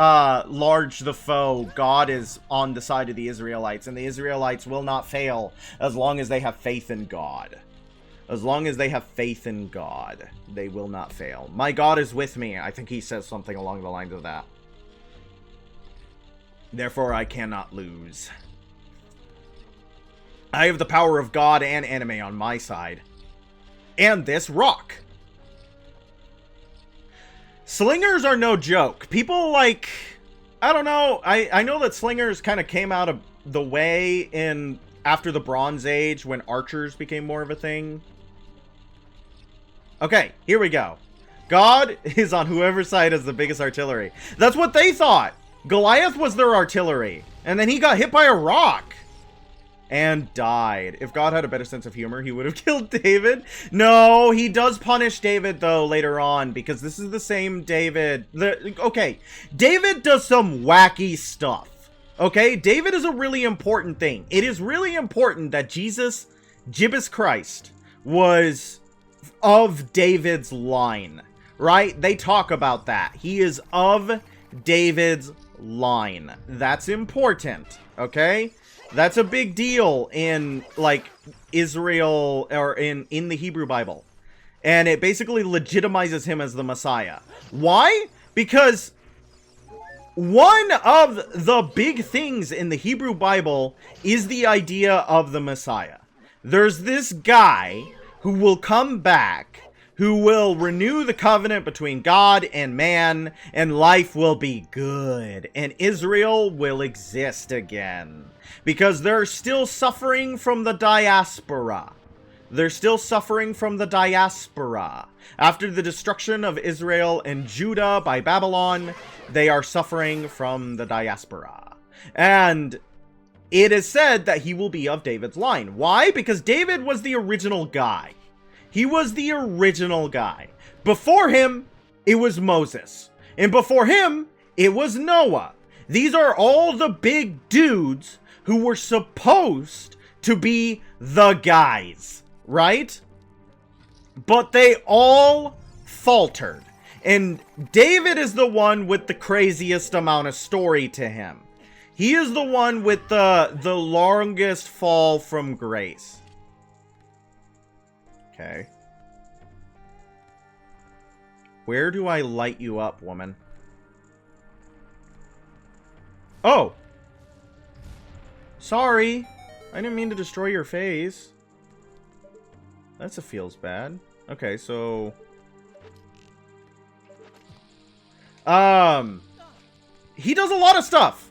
large the foe, God is on the side of the Israelites, and the Israelites will not fail as long as they have faith in God. As long as they have faith in God, they will not fail. My God is with me. I think he says something along the lines of that. Therefore, I cannot lose. I have the power of God and anime on my side. And this rock. Slingers are no joke. People, like, I don't know. I know that slingers kind of came out of the way in after the Bronze Age when archers became more of a thing. Okay, here we go. God is on whoever's side has the biggest artillery. That's what they thought. Goliath was their artillery. And then he got hit by a rock. And died. If God had a better sense of humor, he would have killed David. No, he does punish David, though, later on, because this is the same David. Okay, David does some wacky stuff. Okay, David is a really important thing. It is really important that Jesus Christ was of David's line, right? They talk about that. He is of David's line. That's important, okay? That's a big deal in, like, Israel, or in the Hebrew Bible. And it basically legitimizes him as the Messiah. Why? Because one of the big things in the Hebrew Bible is the idea of the Messiah. There's this guy who will come back, who will renew the covenant between God and man, and life will be good, and Israel will exist again. Because they're still suffering from the diaspora. They're still suffering from the diaspora. After the destruction of Israel and Judah by Babylon, they are suffering from the diaspora. And it is said that he will be of David's line. Why? Because David was the original guy. He was the original guy. Before him, it was Moses. And before him, it was Noah. These are all the big dudes who were supposed to be the guys, right? But they all faltered. And David is the one with the craziest amount of story to him. He is the one with the longest fall from grace. Okay. Where do I light you up, woman? Oh! Sorry! I didn't mean to destroy your face. That's a feels bad. Okay, so... He does a lot of stuff!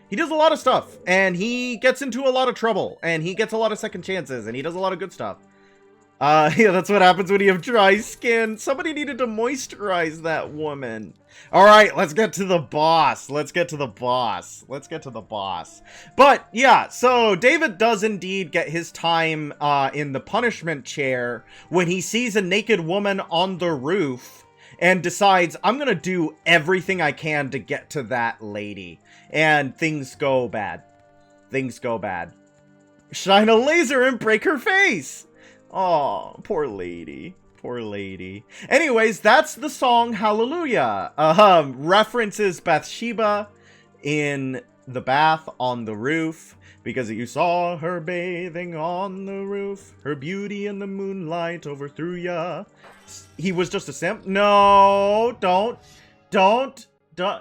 He does a lot of stuff, and he gets into a lot of trouble, and he gets a lot of second chances, and he does a lot of good stuff. Yeah, that's what happens when you have dry skin. Somebody needed to moisturize that woman. Alright, let's get to the boss. Let's get to the boss. Let's get to the boss. But, yeah, so David does indeed get his time in the punishment chair when he sees a naked woman on the roof and decides, I'm gonna do everything I can to get to that lady. And things go bad. Things go bad. Shine a laser and break her face! Aw, poor lady. Poor lady. Anyways, that's the song Hallelujah. References Bathsheba in the bath on the roof. Because you saw her bathing on the roof. Her beauty in the moonlight overthrew ya. He was just a simp? No, don't.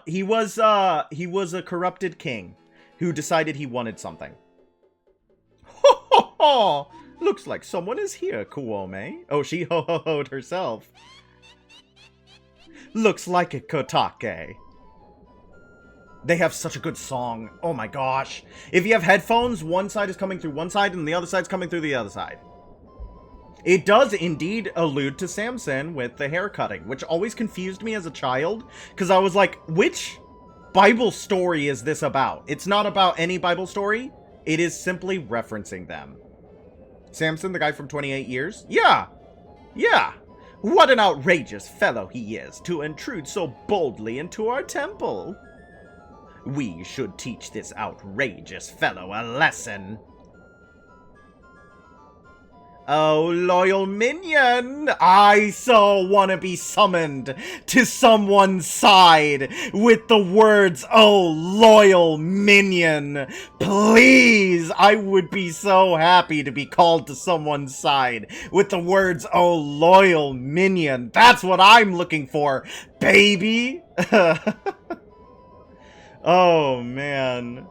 He was a corrupted king who decided he wanted something. Ho ho ho! Looks like someone is here, Kuome. Oh, she ho-ho-ho'd herself. Looks like a Kotake. They have such a good song. Oh my gosh. If you have headphones, one side is coming through one side and the other side's coming through the other side. It does indeed allude to Samson with the hair cutting, which always confused me as a child, because I was like, which Bible story is this about? It's not about any Bible story. It is simply referencing them. Samson, the guy from 28 Years? Yeah! Yeah! What an outrageous fellow he is, to intrude so boldly into our temple. We should teach this outrageous fellow a lesson. Oh, loyal minion! I so want to be summoned to someone's side with the words, oh, loyal minion! Please! I would be so happy to be called to someone's side with the words, oh, loyal minion! That's what I'm looking for, baby! Oh, man.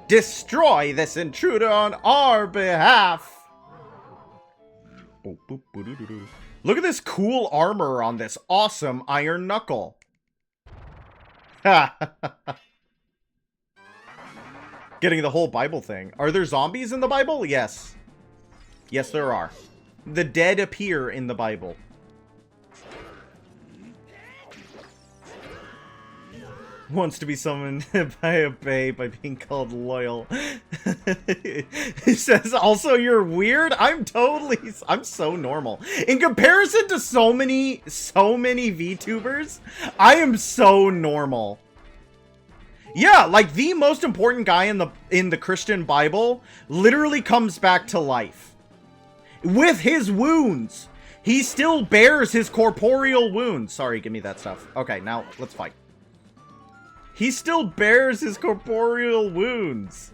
Destroy this intruder on our behalf! Look at this cool armor on this awesome iron knuckle. Getting the whole Bible thing. Are there zombies in the Bible? Yes. Yes, there are. The dead appear in the Bible. Wants to be summoned by a bae by being called loyal. He says, also, you're weird? I'm so normal. In comparison to so many VTubers, I am so normal. Yeah, like the most important guy in the Christian Bible literally comes back to life. With his wounds. He still bears his corporeal wounds. Sorry, give me that stuff. Okay, now let's fight. He still bears his corporeal wounds.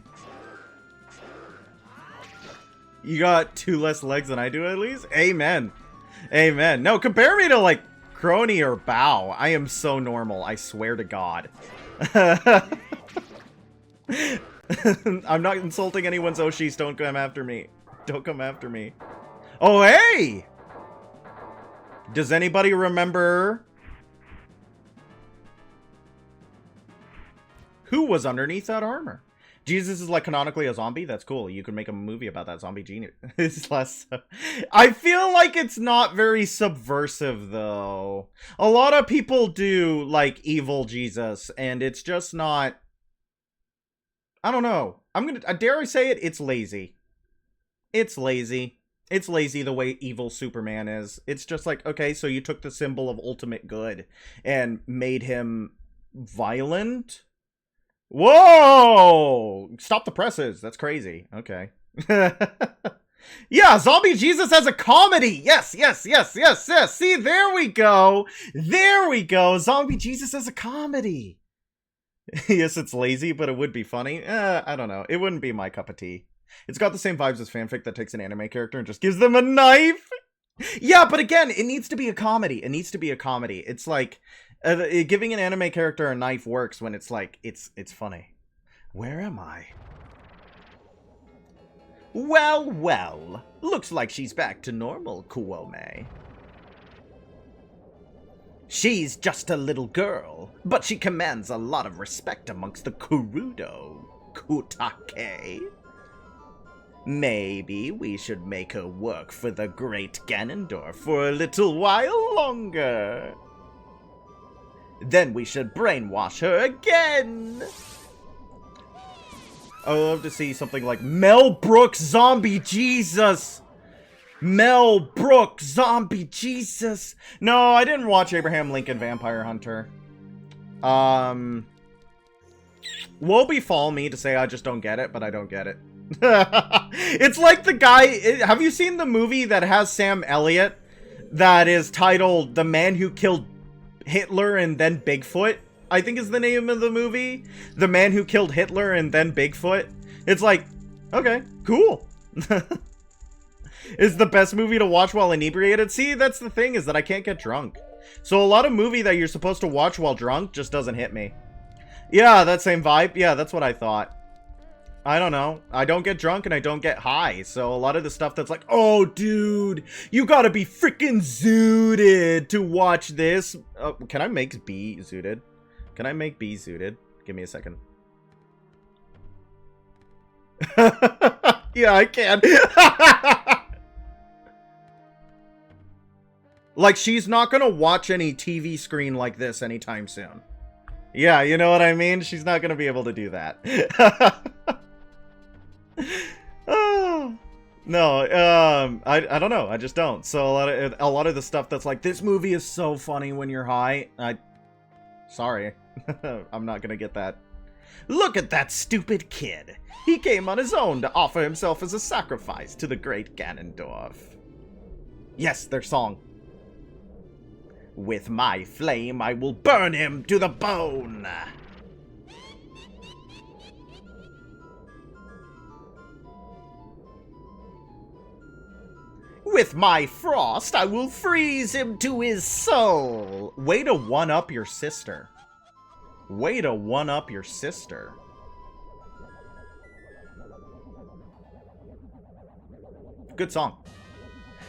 You got 2 less legs than I do, at least? Amen. Amen. No, compare me to, like, Crony or Bao. I am so normal. I swear to God. I'm not insulting anyone's Oshis. Don't come after me. Don't come after me. Oh, hey! Does anybody remember... who was underneath that armor? Jesus is like canonically a zombie? That's cool. You could make a movie about that zombie genius. It's less... I feel like it's not very subversive, though. A lot of people do, like, evil Jesus, and it's just not... I don't know. Dare I say it? It's lazy. It's lazy. It's lazy the way evil Superman is. It's just like, okay, so you took the symbol of ultimate good and made him violent? Whoa! Stop the presses. That's crazy. Okay. Yeah, Zombie Jesus as a comedy. Yes. See, there we go. There we go. Zombie Jesus as a comedy. Yes, it's lazy, but it would be funny. I don't know. It wouldn't be my cup of tea. It's got the same vibes as fanfic that takes an anime character and just gives them a knife. Yeah, but again, it needs to be a comedy. It needs to be a comedy. It's like... giving an anime character a knife works when it's like, it's funny. Where am I? Well. Looks like she's back to normal, Kuome. She's just a little girl, but she commands a lot of respect amongst the Kurudo. Kutake. Maybe we should make her work for the great Ganondorf for a little while longer. Then we should brainwash her again. I would love to see something like Mel Brooks Zombie Jesus. Mel Brooks Zombie Jesus. No, I didn't watch Abraham Lincoln Vampire Hunter. Woe befall me to say I just don't get it, but I don't get it. It's like the guy... have you seen the movie that has Sam Elliott that is titled The Man Who Killed Hitler and Then Bigfoot? I think is the name of the movie. The Man Who Killed Hitler and Then Bigfoot. It's like, okay, cool. Is the best movie to watch while inebriated? See, that's the thing, is that I can't get drunk. So a lot of movie that you're supposed to watch while drunk just doesn't hit me. Yeah, that same vibe. Yeah, that's what I thought. I don't know. I don't get drunk and I don't get high. So a lot of the stuff that's like, oh, dude, you gotta be freaking zooted to watch this. Can I make B zooted? Can I make B zooted? Give me a second. Yeah, I can. Like, she's not gonna watch any TV screen like this anytime soon. Yeah, you know what I mean? She's not gonna be able to do that. Oh, no, I don't know. I just don't. So a lot of the stuff that's like, this movie is so funny when you're high. Sorry. I'm not gonna get that. Look at that stupid kid. He came on his own to offer himself as a sacrifice to the great Ganondorf. Yes, their song. With my flame, I will burn him to the bone. With my frost, I will freeze him to his soul. Way to one-up your sister. Way to one-up your sister. Good song.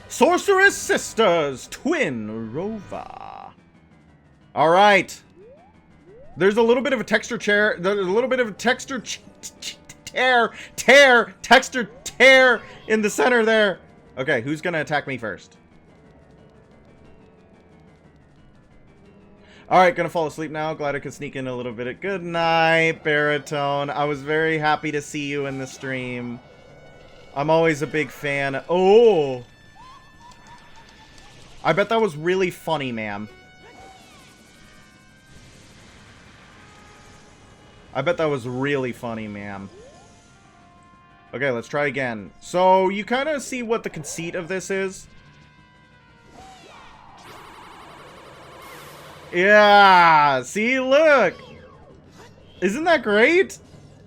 Sorceress Sisters, Twin Rova. Alright. There's a little bit of a texture tear. There's a little bit of a texture texture tear in the center there. Okay, who's gonna attack me first? Alright, gonna fall asleep now. Glad I could sneak in a little bit. Good night, Baritone. I was very happy to see you in the stream. I'm always a big fan. Oh! I bet that was really funny, ma'am. I bet that was really funny, ma'am. Okay, let's try again. So, you kind of see what the conceit of this is? Yeah! See, look! Isn't that great?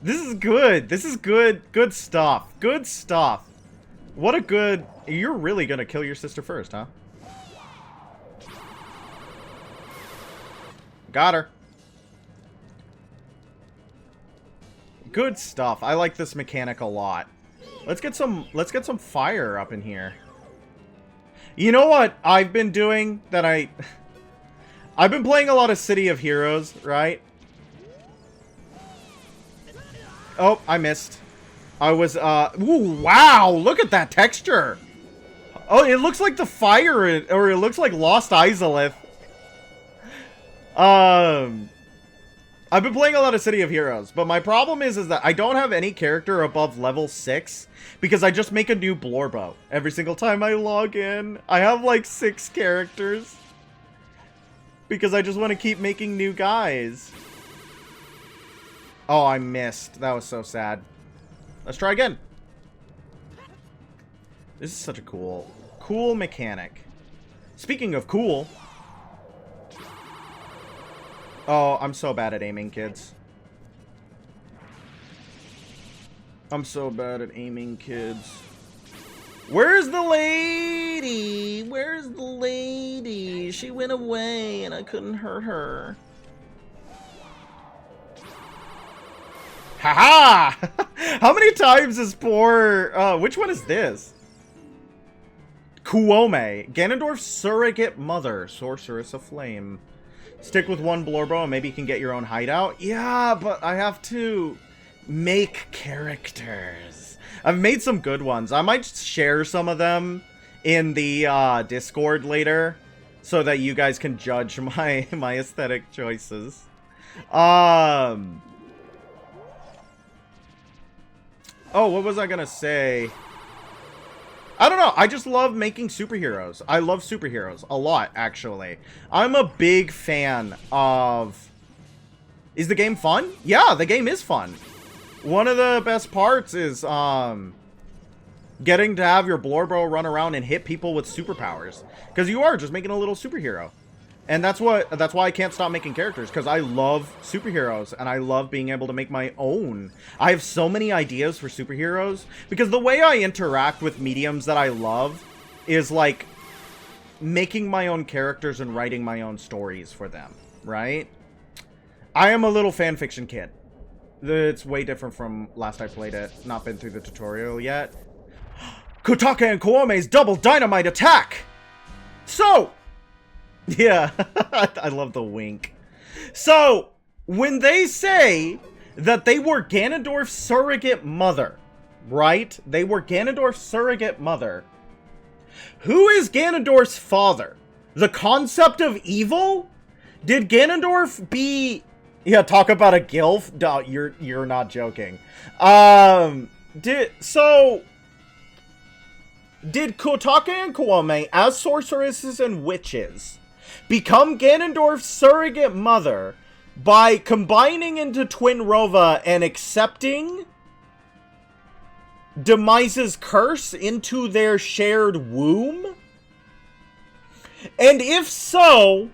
This is good. This is good. Good stuff. Good stuff. What a good... You're really gonna kill your sister first, huh? Got her. Good stuff. I like this mechanic a lot. Let's get some fire up in here. You know what I've been doing that I've been playing a lot of City of Heroes, right? Oh, I missed. I was ooh, wow, look at that texture. Oh, it looks like the fire, or it looks like Lost Izalith. I've been playing a lot of City of Heroes, but my problem is that I don't have any character above level 6 because I just make a new Blorbo every single time I log in. I have like 6 characters because I just want to keep making new guys. Oh, I missed. That was so sad. Let's try again. This is such a cool mechanic. Speaking of cool... Oh, I'm so bad at aiming, kids. I'm so bad at aiming, kids. Where's the lady? Where's the lady? She went away and I couldn't hurt her. Haha! How many times is poor... which one is this? Kuome. Ganondorf's surrogate mother. Sorceress of Flame. Stick with one Blorbo and maybe you can get your own hideout. Yeah, but I have to Make characters. I've made some good ones. I might share some of them in the Discord later, so that you guys can judge my aesthetic choices. Oh, what was I gonna say? I don't know. I just love making superheroes. I love superheroes a lot, actually. I'm a big fan of... Is the game fun? Yeah, the game is fun. One of the best parts is getting to have your Blorbro run around and hit people with superpowers. Because you are just making a little superhero. And that's why I can't stop making characters, because I love superheroes, and I love being able to make my own. I have so many ideas for superheroes, because the way I interact with mediums that I love is, like, making my own characters and writing my own stories for them, right? I am a little fanfiction kid. It's way different from last I played it. Not been through the tutorial yet. Kotaka and Kuome's double dynamite attack! So... Yeah, I love the wink. So, when they say that they were Ganondorf's surrogate mother, right? They were Ganondorf's surrogate mother. Who is Ganondorf's father? The concept of evil? Did Ganondorf be... Yeah, talk about a gilf? No, you're not joking. Did Kotaka and Kuome, as sorceresses and witches, become Ganondorf's surrogate mother by combining into Twin Rova and accepting Demise's curse into their shared womb? And if so,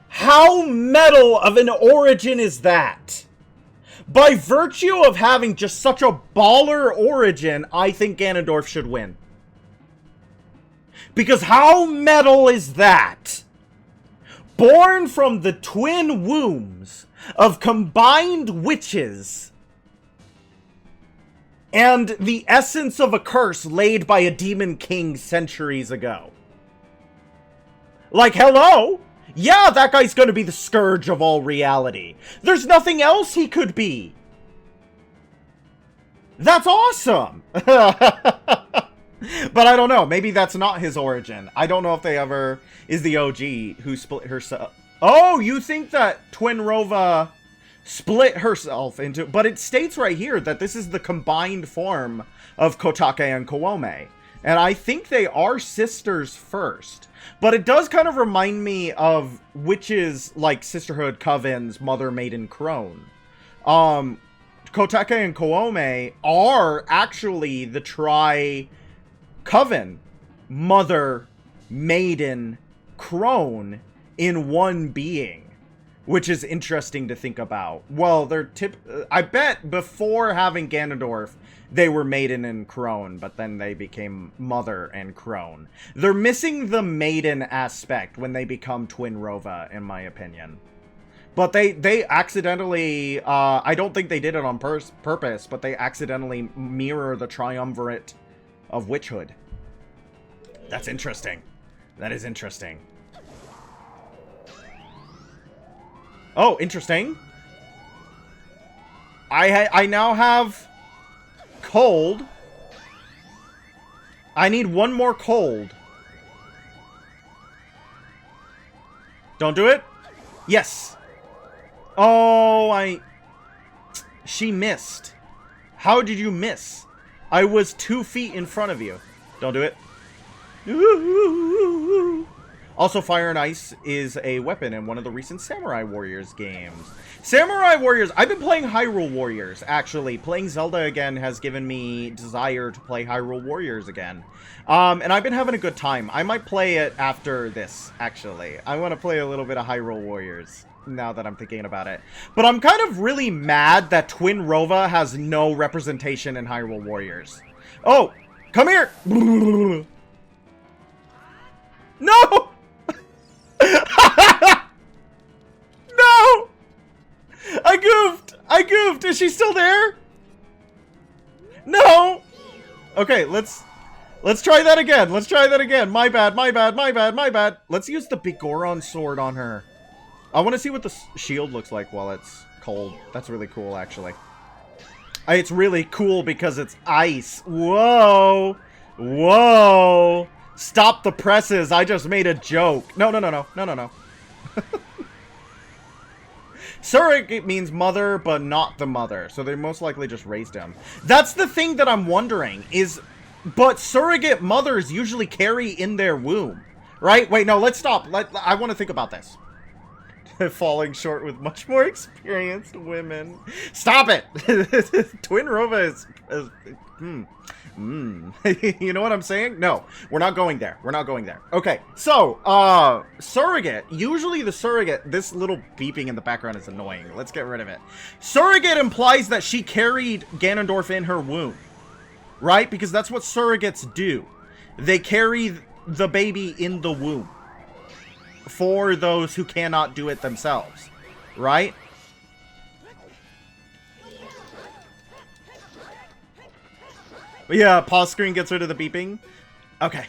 how metal of an origin is that? By virtue of having just such a baller origin, I think Ganondorf should win. Because how metal is that? Born from the twin wombs of combined witches and the essence of a curse laid by a demon king centuries ago. Like, hello? Yeah, that guy's gonna be the scourge of all reality. There's nothing else he could be. That's awesome! But I don't know. Maybe that's not his origin. I don't know if they ever... Is the OG who split herself... Oh, you think that Twin Rova split herself into... But it states right here that this is the combined form of Kotake and Kuome. And I think they are sisters first. But it does kind of remind me of witches like Sisterhood, Covens, Mother, Maiden, Crone. Kotake and Kuome are actually the Coven, Mother, Maiden, Crone in one being, which is interesting to think about. Well, I bet before having Ganondorf, they were Maiden and Crone, but then they became Mother and Crone. They're missing the Maiden aspect when they become Twin Rova, in my opinion. But they accidentally, I don't think they did it on purpose, but they accidentally mirror the triumvirate of witchhood. That's interesting. That is interesting. Oh, interesting. I now have cold. I need one more cold. Don't do it? Yes. Oh, she missed. How did you miss? I was 2 feet in front of you. Don't do it. Also, Fire and Ice is a weapon in one of the recent Samurai Warriors games. Samurai Warriors, I've been playing Hyrule Warriors, actually. Playing Zelda again has given me desire to play Hyrule Warriors again. And I've been having a good time. I might play it after this, actually. I want to play a little bit of Hyrule Warriors, now that I'm thinking about it. But I'm kind of really mad that Twin Rova has no representation in Hyrule Warriors. Oh, come here! No! No! I goofed! I goofed! Is she still there? No! Okay, let's try that again. Let's try that again. My bad, my bad, my bad, my bad. Let's use the Big Goron sword on her. I want to see what the shield looks like while it's cold. That's really cool, actually. It's really cool because it's ice. Whoa. Whoa. Stop the presses. I just made a joke. No. Surrogate means mother, but not the mother. So they most likely just raised him. That's the thing that I'm wondering is... But surrogate mothers usually carry in their womb. Right? Wait, no, let's stop. I want to think about this. Falling short with much more experienced women. Stop it! Twin Rova is You know what I'm saying? No, we're not going there. We're not going there. Okay, so, surrogate. Usually the surrogate, this little beeping in the background is annoying. Let's get rid of it. Surrogate implies that she carried Ganondorf in her womb. Right? Because that's what surrogates do. They carry the baby in the womb. For those who cannot do it themselves. Right? But yeah, pause screen gets rid of the beeping. Okay.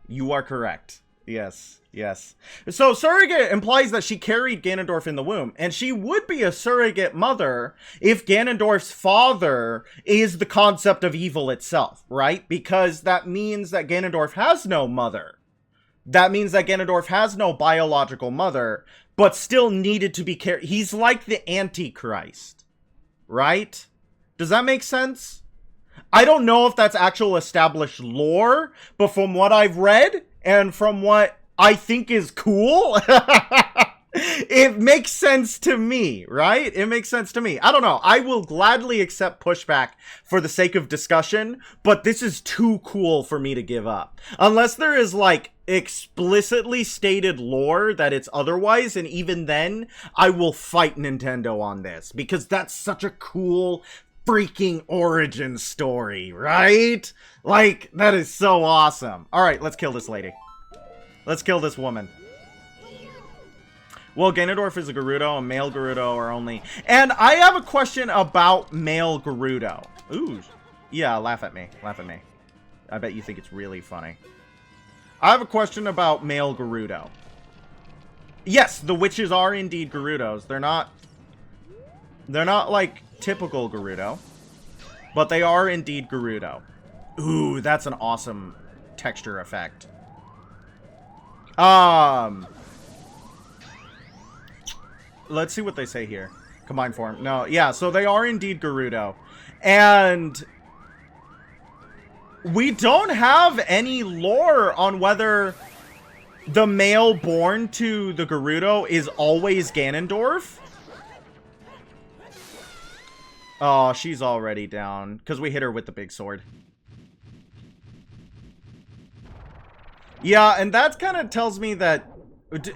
You are correct. Yes. Yes. So surrogate implies that she carried Ganondorf in the womb. And she would be a surrogate mother if Ganondorf's father is the concept of evil itself. Right? Because that means that Ganondorf has no mother. That means that Ganondorf has no biological mother, but still needed to be carried. He's like the Antichrist, right? Does that make sense? I don't know if that's actual established lore, but from what I've read, and from what I think is cool, it makes sense to me, right? It makes sense to me. I don't know. I will gladly accept pushback for the sake of discussion, but this is too cool for me to give up. Unless there is, like, explicitly stated lore that it's otherwise, and even then, I will fight Nintendo on this, because that's such a cool freaking origin story, right? Like, that is so awesome. Alright, let's kill this lady. Let's kill this woman. Well, Ganondorf is a Gerudo, and male Gerudo are only... And I have a question about male Gerudo. Ooh. Yeah, laugh at me. Laugh at me. I bet you think it's really funny. I have a question about male Gerudo. Yes, the witches are indeed Gerudos. They're not like typical Gerudo, but they are indeed Gerudo. Ooh, that's an awesome texture effect. Let's see what they say here. Combined form. No, yeah, so they are indeed Gerudo. And we don't have any lore on whether the male born to the Gerudo is always Ganondorf. Oh, she's already down, because we hit her with the big sword. Yeah, and that kind of tells me that,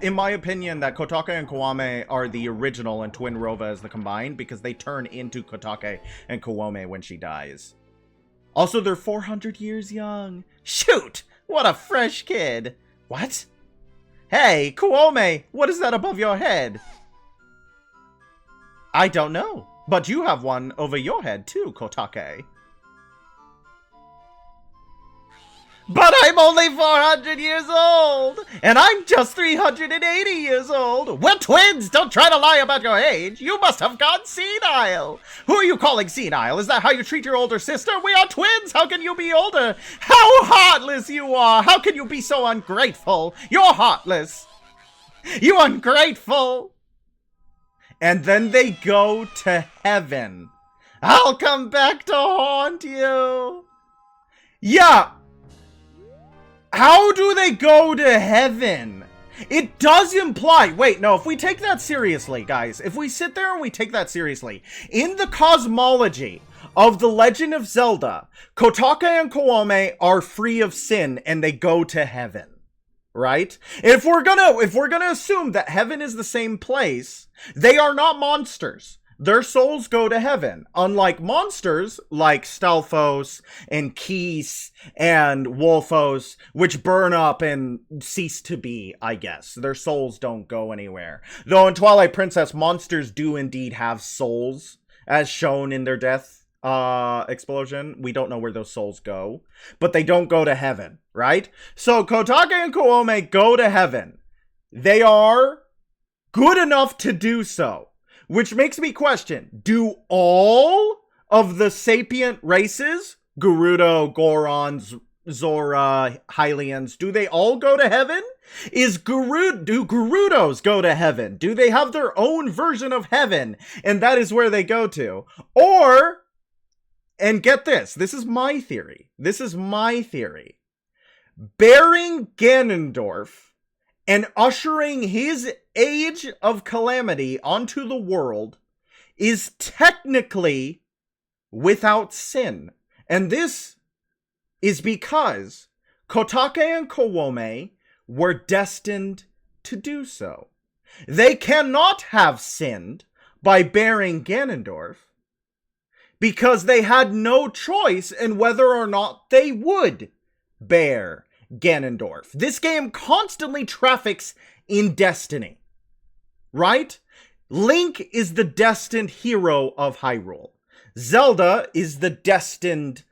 in my opinion, that Kotake and Kiwame are the original and Twin Rova is the combined, because they turn into Kotake and Kiwame when she dies. Also, they're 400 years young. Shoot! What a fresh kid. What? Hey, Kiwame, what is that above your head? I don't know. But you have one over your head too, Kotake. But I'm only 400 years old! And I'm just 380 years old! We're twins! Don't try to lie about your age! You must have gone senile! Who are you calling senile? Is that how you treat your older sister? We are twins! How can you be older? How heartless you are! How can you be so ungrateful? You're heartless! You ungrateful! And then they go to heaven. I'll come back to haunt you! Yeah! How do they go to heaven? It does imply... Wait, no, if we take that seriously, guys. If we sit there and we take that seriously. In the cosmology of The Legend of Zelda, Kotake and Kiwame are free of sin and they go to heaven. Right? If we're gonna assume that heaven is the same place, they are not monsters. Their souls go to heaven. Unlike monsters like Stalfos and Keese and Wolfos, which burn up and cease to be, I guess. Their souls don't go anywhere. Though in Twilight Princess, monsters do indeed have souls, as shown in their death explosion. We don't know where those souls go, but they don't go to heaven, right? So Kotake and Kiwame go to heaven. They are good enough to do so, Which makes me question, do all of the sapient races, Gerudo, Gorons, Zora, Hylians, do they all go to heaven? Do Gerudos go to heaven? Do they have their own version of heaven? And that is where they go to. Or, and get this, this is my theory. Bearing Ganondorf and ushering his age of calamity onto the world is technically without sin. And this is because Kotake and Kawome were destined to do so. They cannot have sinned by bearing Ganondorf because they had no choice in whether or not they would bear Ganondorf. This game constantly traffics in destiny, right? Link is the destined hero of Hyrule. Zelda is the destined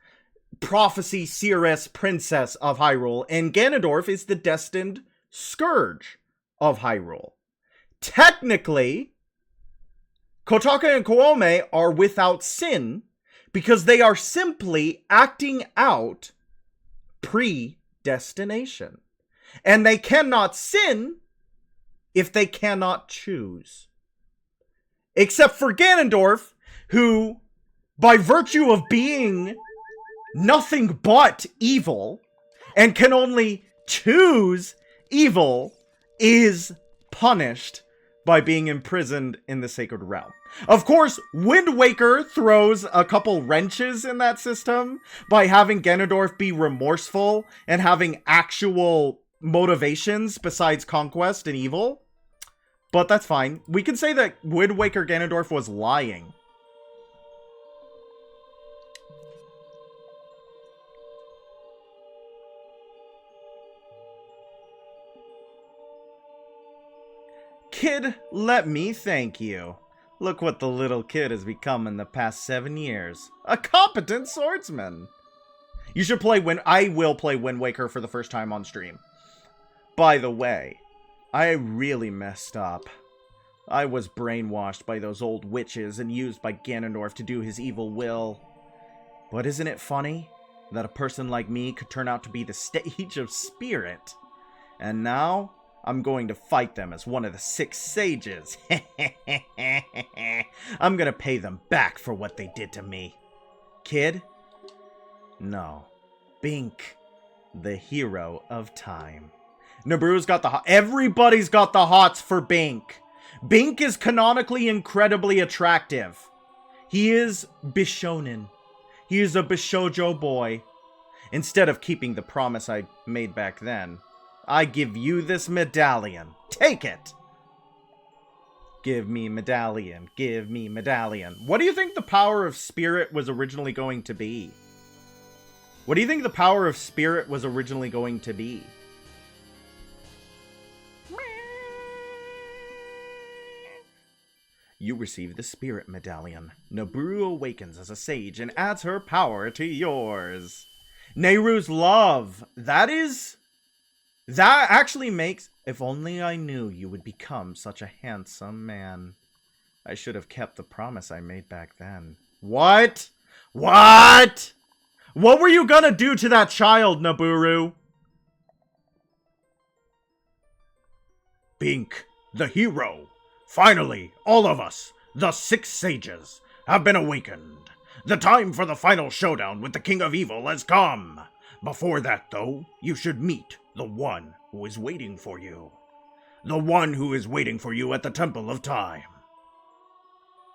prophecy seeress princess of Hyrule, and Ganondorf is the destined scourge of Hyrule. Technically, Kotake and Kawome are without sin because they are simply acting out predestination. And they cannot sin if they cannot choose. Except for Ganondorf, who, by virtue of being nothing but evil, and can only choose evil, is punished by being imprisoned in the Sacred Realm. Of course, Wind Waker throws a couple wrenches in that system by having Ganondorf be remorseful and having actual motivations besides conquest and evil. But that's fine. We can say that Wind Waker Ganondorf was lying. Kid, let me thank you. Look what the little kid has become in the past 7 years. A competent swordsman. You should play I will play Wind Waker for the first time on stream. By the way, I really messed up. I was brainwashed by those old witches and used by Ganondorf to do his evil will. But isn't it funny that a person like me could turn out to be the stage of spirit? And now I'm going to fight them as one of the 6 sages. I'm gonna pay them back for what they did to me. Kid? No. Bink, the hero of time. Nabooru's got the everybody's got the hots for Bink. Bink is canonically incredibly attractive. He is Bishonen. He is a Bishoujo boy. Instead of keeping the promise I made back then, I give you this medallion. Take it! Give me medallion. Give me medallion. What do you think the power of spirit was originally going to be? What do you think the power of spirit was originally going to be? You receive the Spirit Medallion. Nabooru awakens as a sage and adds her power to yours. Nehru's love. That actually makes... If only I knew you would become such a handsome man. I should have kept the promise I made back then. What? What? What were you gonna do to that child, Nabooru? Bink, the hero. Finally, all of us, the 6 sages, have been awakened. The time for the final showdown with the King of Evil has come. Before that, though, you should meet the one who is waiting for you. The one who is waiting for you at the Temple of Time.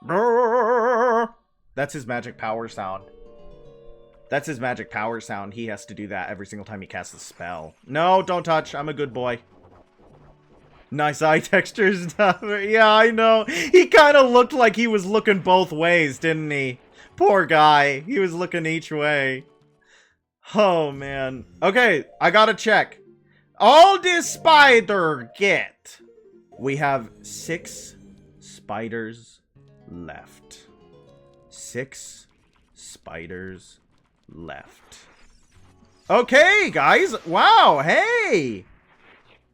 Brrr. That's his magic power sound. That's his magic power sound. He has to do that every single time he casts a spell. No, don't touch. I'm a good boy. Nice eye textures. Yeah, I know. He kind of looked like he was looking both ways, didn't he? Poor guy. He was looking each way. Oh, man. Okay, I gotta check. All this spider get. We have 6 spiders left. 6 spiders left. Okay, guys. Wow, hey.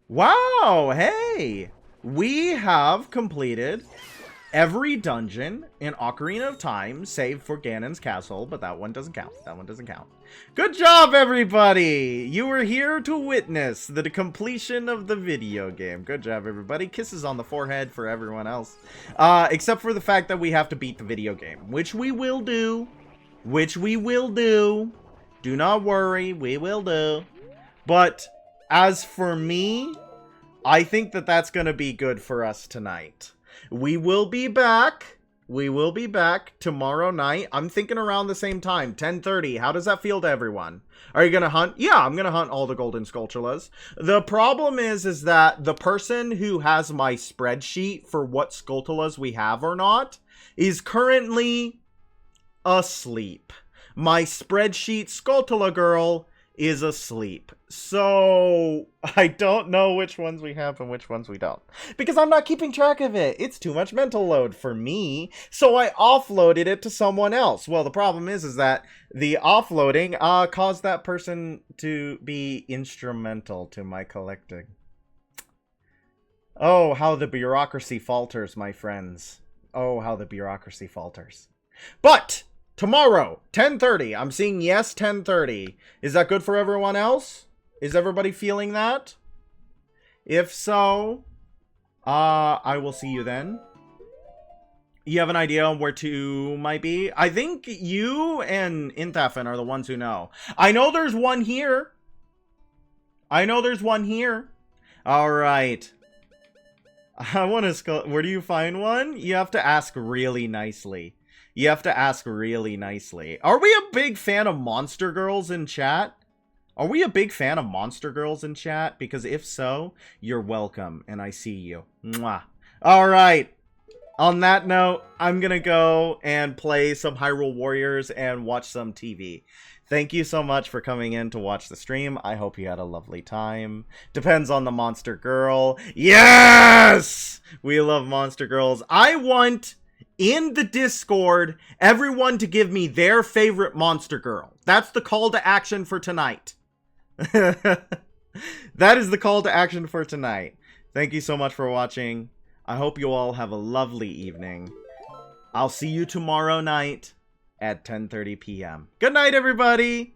Wow, hey. We have completed every dungeon in Ocarina of Time, save for Ganon's castle, but that one doesn't count. That one doesn't count. Good job, everybody! You were here to witness the completion of the video game. Good job, everybody. Kisses on the forehead for everyone else. Except for the fact that we have to beat the video game, which we will do. Which we will do. Do not worry, we will do. But as for me, I think that that's going to be good for us tonight. We will be back. We will be back tomorrow night. I'm thinking around the same time, 10:30. How does that feel to everyone? Are you going to hunt? Yeah, I'm going to hunt all the golden Skulltulas. The problem is that the person who has my spreadsheet for what Skulltulas we have or not is currently asleep. My spreadsheet Skulltula girl is asleep. So I don't know which ones we have and which ones we don't. Because I'm not keeping track of it. It's too much mental load for me. So I offloaded it to someone else. Well, the problem is that the offloading caused that person to be instrumental to my collecting. Oh, how the bureaucracy falters, my friends. Oh, how the bureaucracy falters. But tomorrow, 10:30. I'm seeing yes, 10:30. Is that good for everyone else? Is everybody feeling that? If so, I will see you then. You have an idea on where to might be? I think you and Inthafen are the ones who know. I know there's one here. I know there's one here. All right. I want to... Where do you find one? You have to ask really nicely. You have to ask really nicely. Are we a big fan of Monster Girls in chat? Are we a big fan of Monster Girls in chat? Because if so, you're welcome, and I see you. Mwah. Alright. On that note, I'm gonna go and play some Hyrule Warriors and watch some TV. Thank you so much for coming in to watch the stream. I hope you had a lovely time. Depends on the Monster Girl. Yes! We love Monster Girls. I want... in the Discord, everyone to give me their favorite Monster Girl. That's the call to action for tonight. That is the call to action for tonight. Thank you so much for watching. I hope you all have a lovely evening. I'll see you tomorrow night at 10:30 p.m. Good night, everybody!